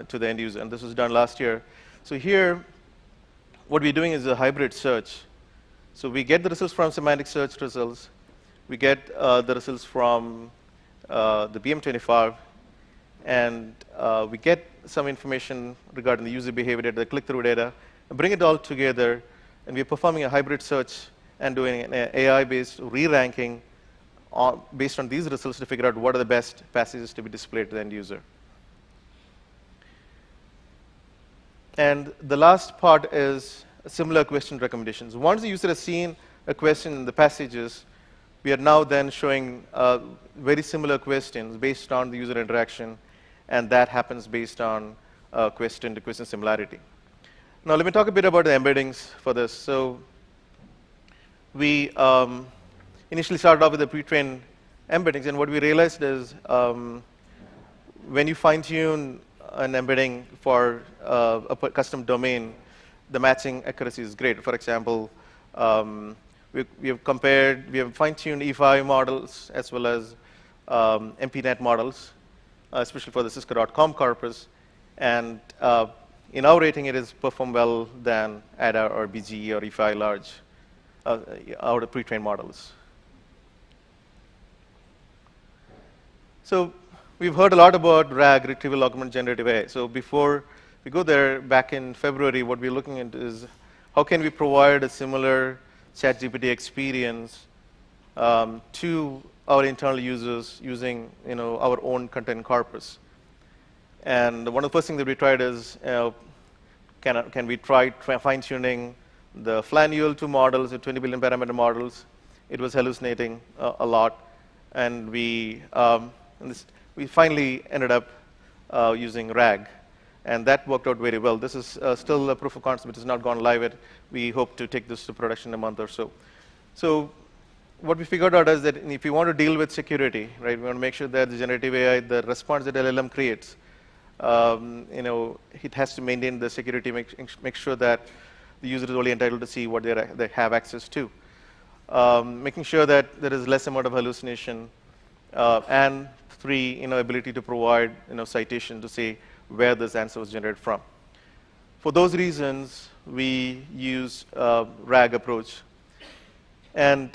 to the end user, and this was done last year. So here, what we're doing is a hybrid search. So we get the results from semantic search results. We get the results from the BM25, and we get some information regarding the user behavior data, the click-through data, and bring it all together, and we're performing a hybrid search and doing an AI-based re-ranking based on these results to figure out what are the best passages to be displayed to the end user. And the last part is similar question recommendations. Once the user has seen a question in the passages, we are now then showing very similar questions based on the user interaction, and that happens based on question-to-question similarity. Now, let me talk a bit about the embeddings for this. So we initially started off with the pre-trained embeddings, and what we realized is when you fine-tune an embedding for a custom domain, the matching accuracy is great. For example, we have fine-tuned E5 models as well as MPNet models, especially for the Cisco.com corpus, and in our rating, it has performed well than ADA or BGE or E5 large out of pre-trained models. So we've heard a lot about RAG, retrieval augmented generative AI. So before we go there, back in February, what we're looking at is how can we provide a similar ChatGPT experience to our internal users using our own content corpus. And one of the first things that we tried is can we try fine-tuning the FLAN-UL2 models, the 20 billion parameter models. It was hallucinating a lot, and we finally ended up using RAG. And that worked out very well. This is still a proof of concept. It has not gone live yet. We hope to take this to production in a month or so. So what we figured out is that if you want to deal with security, right, we want to make sure that the generative AI, the response that LLM creates, it has to maintain the security, make sure that the user is only entitled to see what they have access to. Making sure that there is less amount of hallucination, and 3, ability to provide, citation to say where this answer was generated from. For those reasons, we use RAG approach. And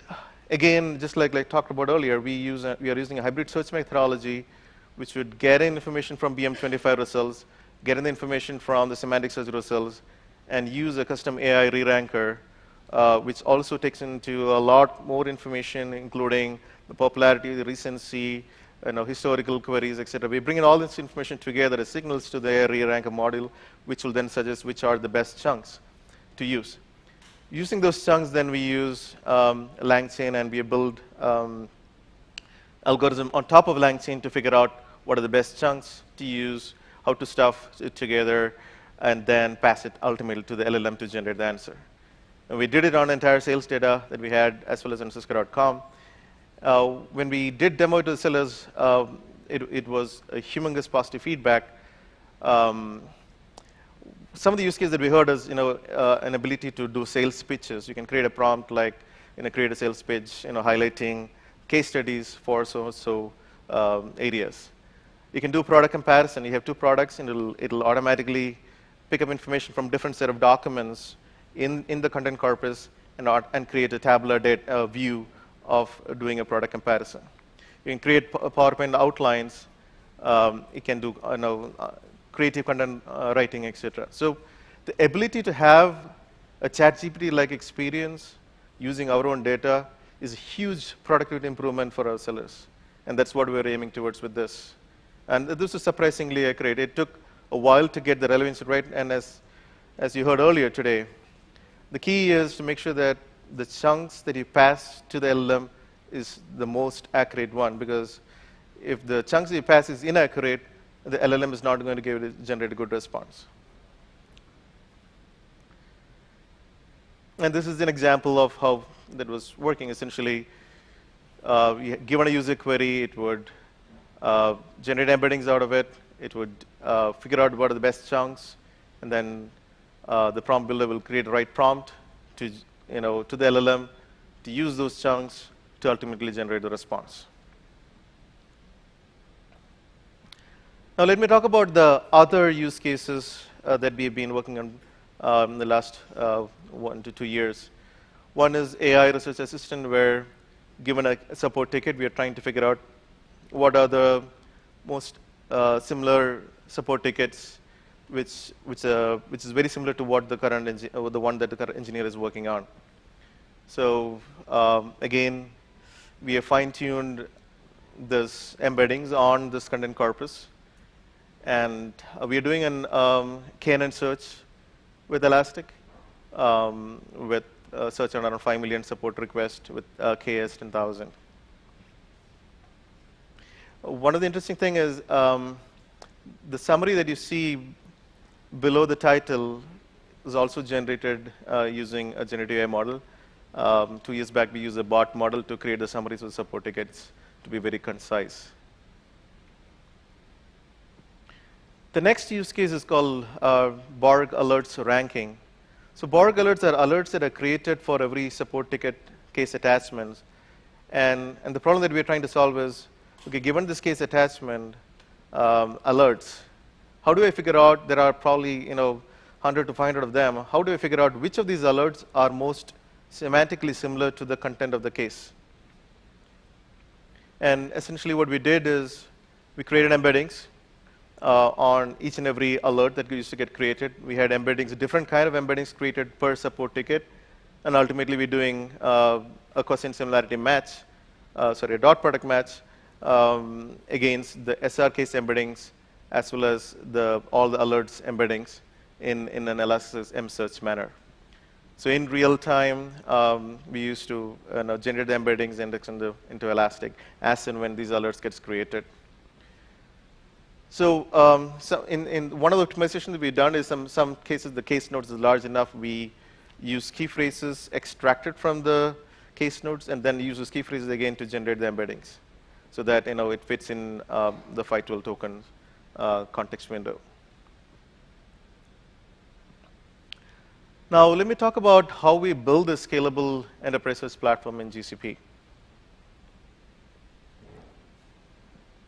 again, just like I talked about earlier, we are using a hybrid search methodology, which would get in information from BM25 results, get in the information from the semantic search results, and use a custom AI re-ranker, which also takes into a lot more information, including the popularity, the recency, historical queries, etc. We bring in all this information together as signals to the AI re-ranker module, which will then suggest which are the best chunks to use. Using those chunks, then we use LangChain, and we build algorithm on top of LangChain to figure out what are the best chunks to use, how to stuff it together, and then pass it ultimately to the LLM to generate the answer. And we did it on entire sales data that we had, as well as on Cisco.com. When we did demo it to the sellers, it was a humongous positive feedback. Some of the use cases that we heard is, an ability to do sales pitches. You can create a prompt like, create a sales pitch, highlighting case studies for so areas. You can do product comparison. You have 2 products, and it'll automatically pick up information from different set of documents in the content corpus and create a tabular view of doing a product comparison. You can create PowerPoint outlines. You can do creative content writing, etc. So the ability to have a ChatGPT-like experience using our own data is a huge productivity improvement for our sellers. And that's what we're aiming towards with this. And this is surprisingly accurate. It took a while to get the relevancy right. And as you heard earlier today, the key is to make sure that the chunks that you pass to the LLM is the most accurate one. Because if the chunks that you pass is inaccurate, the LLM is not going to generate a good response. And this is an example of how that was working. Essentially, given a user query, it would generate embeddings out of it. It would figure out what are the best chunks, and then the prompt builder will create the right prompt to the LLM to use those chunks to ultimately generate the response. Now let me talk about the other use cases that we've been working on in the last 1 to 2 years. One is AI Research Assistant, where given a support ticket, we are trying to figure out what are the most similar support tickets, which is very similar to what the one that the current engineer is working on. So again, we have fine-tuned this embeddings on this content corpus. And we are doing an KNN search with Elastic, with search on around 5 million support requests with KS 10,000. One of the interesting things is the summary that you see below the title is also generated using a generative AI model. 2 years back, we used a bot model to create the summaries of support tickets to be very concise. The next use case is called Borg alerts ranking. So Borg alerts are alerts that are created for every support ticket case attachment. And the problem that we're trying to solve is, okay, given this case attachment alerts, how do I figure out, there are probably 100 to 500 of them, how do I figure out which of these alerts are most semantically similar to the content of the case? And essentially what we did is we created embeddings on each and every alert that used to get created. We had embeddings, different kind of embeddings created per support ticket. And ultimately, we're doing a quotient similarity match, a dot product match against the SR case embeddings, as well as all the alerts embeddings in an Elasticsearch mSearch manner. So in real time, we used to generate the embeddings index into Elastic as and when these alerts gets created. So in one of the optimizations that we've done is some cases the case nodes is large enough. We use key phrases extracted from the case nodes and then use those key phrases again to generate the embeddings, so that it fits in the 512 token context window. Now let me talk about how we build a scalable enterprise search platform in GCP.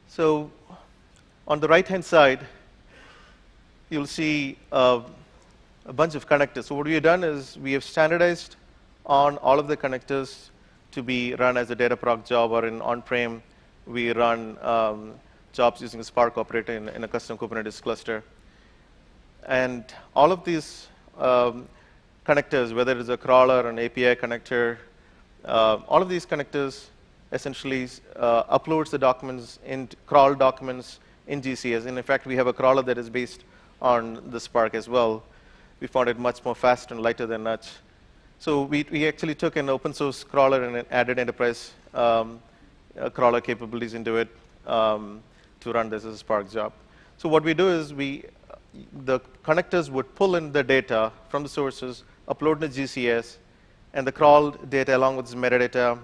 So on the right-hand side, you'll see a bunch of connectors. So what we have done is we have standardized on all of the connectors to be run as a data proc job, or in on-prem, we run jobs using a Spark operator in a custom Kubernetes cluster. And all of these connectors, whether it's a crawler, an API connector, all of these connectors essentially uploads the documents in crawl documents in GCS. And in fact, we have a crawler that is based on the Spark as well. We found it much more fast and lighter than Nudge. So we actually took an open source crawler and added enterprise crawler capabilities into it to run this as a Spark job. So what we do is the connectors would pull in the data from the sources, upload to GCS, and the crawled data along with its metadata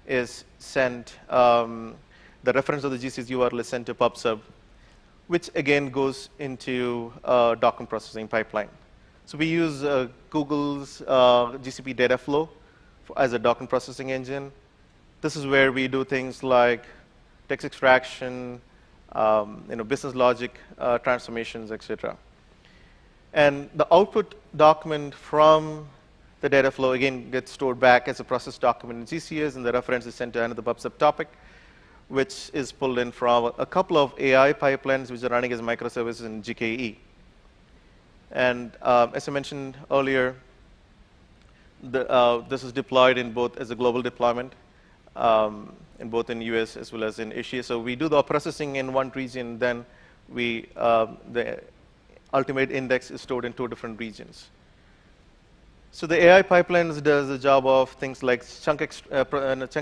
is sent, the reference of the GCS URL is sent to PubSub, which again goes into a document processing pipeline. So we use Google's GCP data flow as a document processing engine. This is where we do things like text extraction, business logic transformations, etc. And the output document from the data flow, again, gets stored back as a process document in GCS, and the reference is sent to another PubSub topic, which is pulled in from a couple of AI pipelines which are running as microservices in GKE. And as I mentioned earlier, this is deployed in both as a global deployment, in both in US as well as in Asia. So we do the processing in one region, then the ultimate index is stored in 2 different regions. So the AI pipelines does the job of things like chunk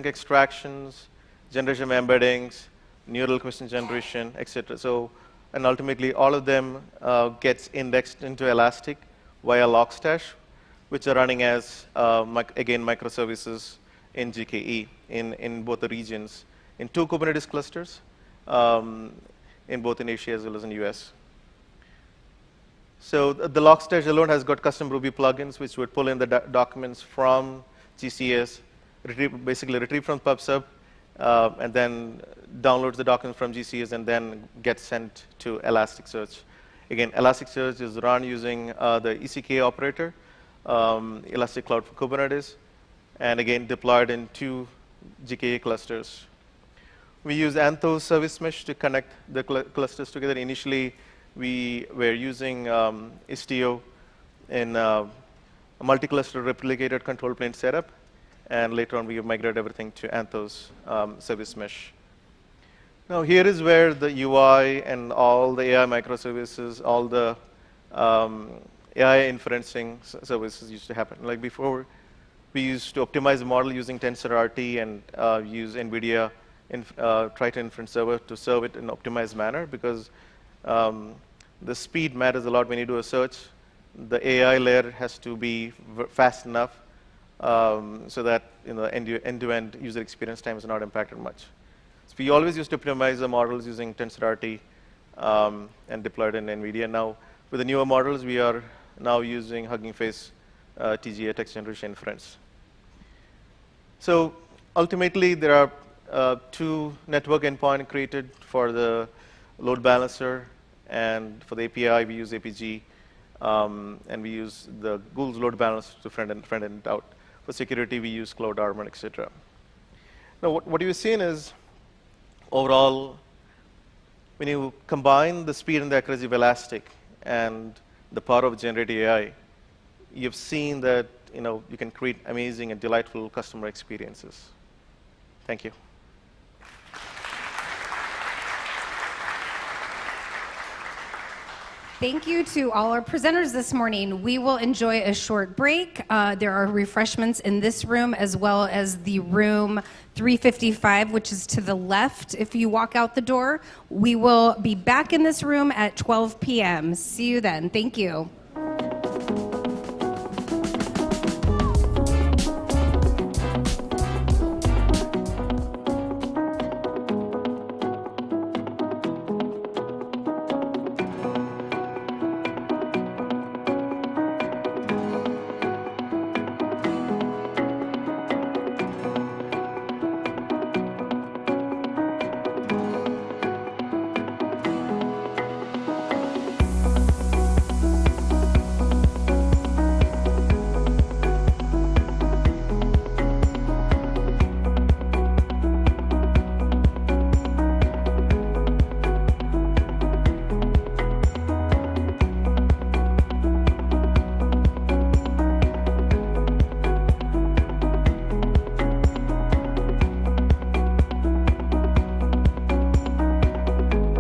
extractions, generation of embeddings, neural question generation, etc. So, and ultimately, all of them gets indexed into Elastic via Logstash, which are running as, again, microservices in GKE in both the regions, in 2 Kubernetes clusters, in both in Asia as well as in US. So the Logstash alone has got custom Ruby plugins, which would pull in the documents from GCS, basically retrieve from PubSub, and then downloads the documents from GCS and then gets sent to Elasticsearch. Again, Elasticsearch is run using the ECK operator, Elastic Cloud for Kubernetes, and again, deployed in 2 GKE clusters. We use Anthos service mesh to connect the clusters together. Initially, we were using Istio in a multi-cluster replicated control plane setup. And later on, we have migrated everything to Anthos service mesh. Now, here is where the UI and all the AI microservices, all the AI inferencing services used to happen. Like before, we used to optimize the model using TensorRT and use NVIDIA Triton Inference Server to serve it in an optimized manner, because the speed matters a lot when you do a search. The AI layer has to be fast enough so that end-to-end user experience time is not impacted much. So we always used to optimize the models using TensorRT and deployed in NVIDIA. Now, with the newer models, we are now using Hugging Face TGA, text generation inference. So ultimately, there are 2 network endpoints created for the load balancer, and for the API, we use APG, and we use the Google's load balancer to front end out. For security, we use Cloud Armor, etc. Now, what you've seen is, overall, when you combine the speed and the accuracy of Elastic and the power of generative AI, you've seen that you can create amazing and delightful customer experiences. Thank you. Thank you to all our presenters this morning. We will enjoy a short break. There are refreshments in this room as well as the room 355, which is to the left if you walk out the door. We will be back in this room at 12 p.m. See you then. Thank you.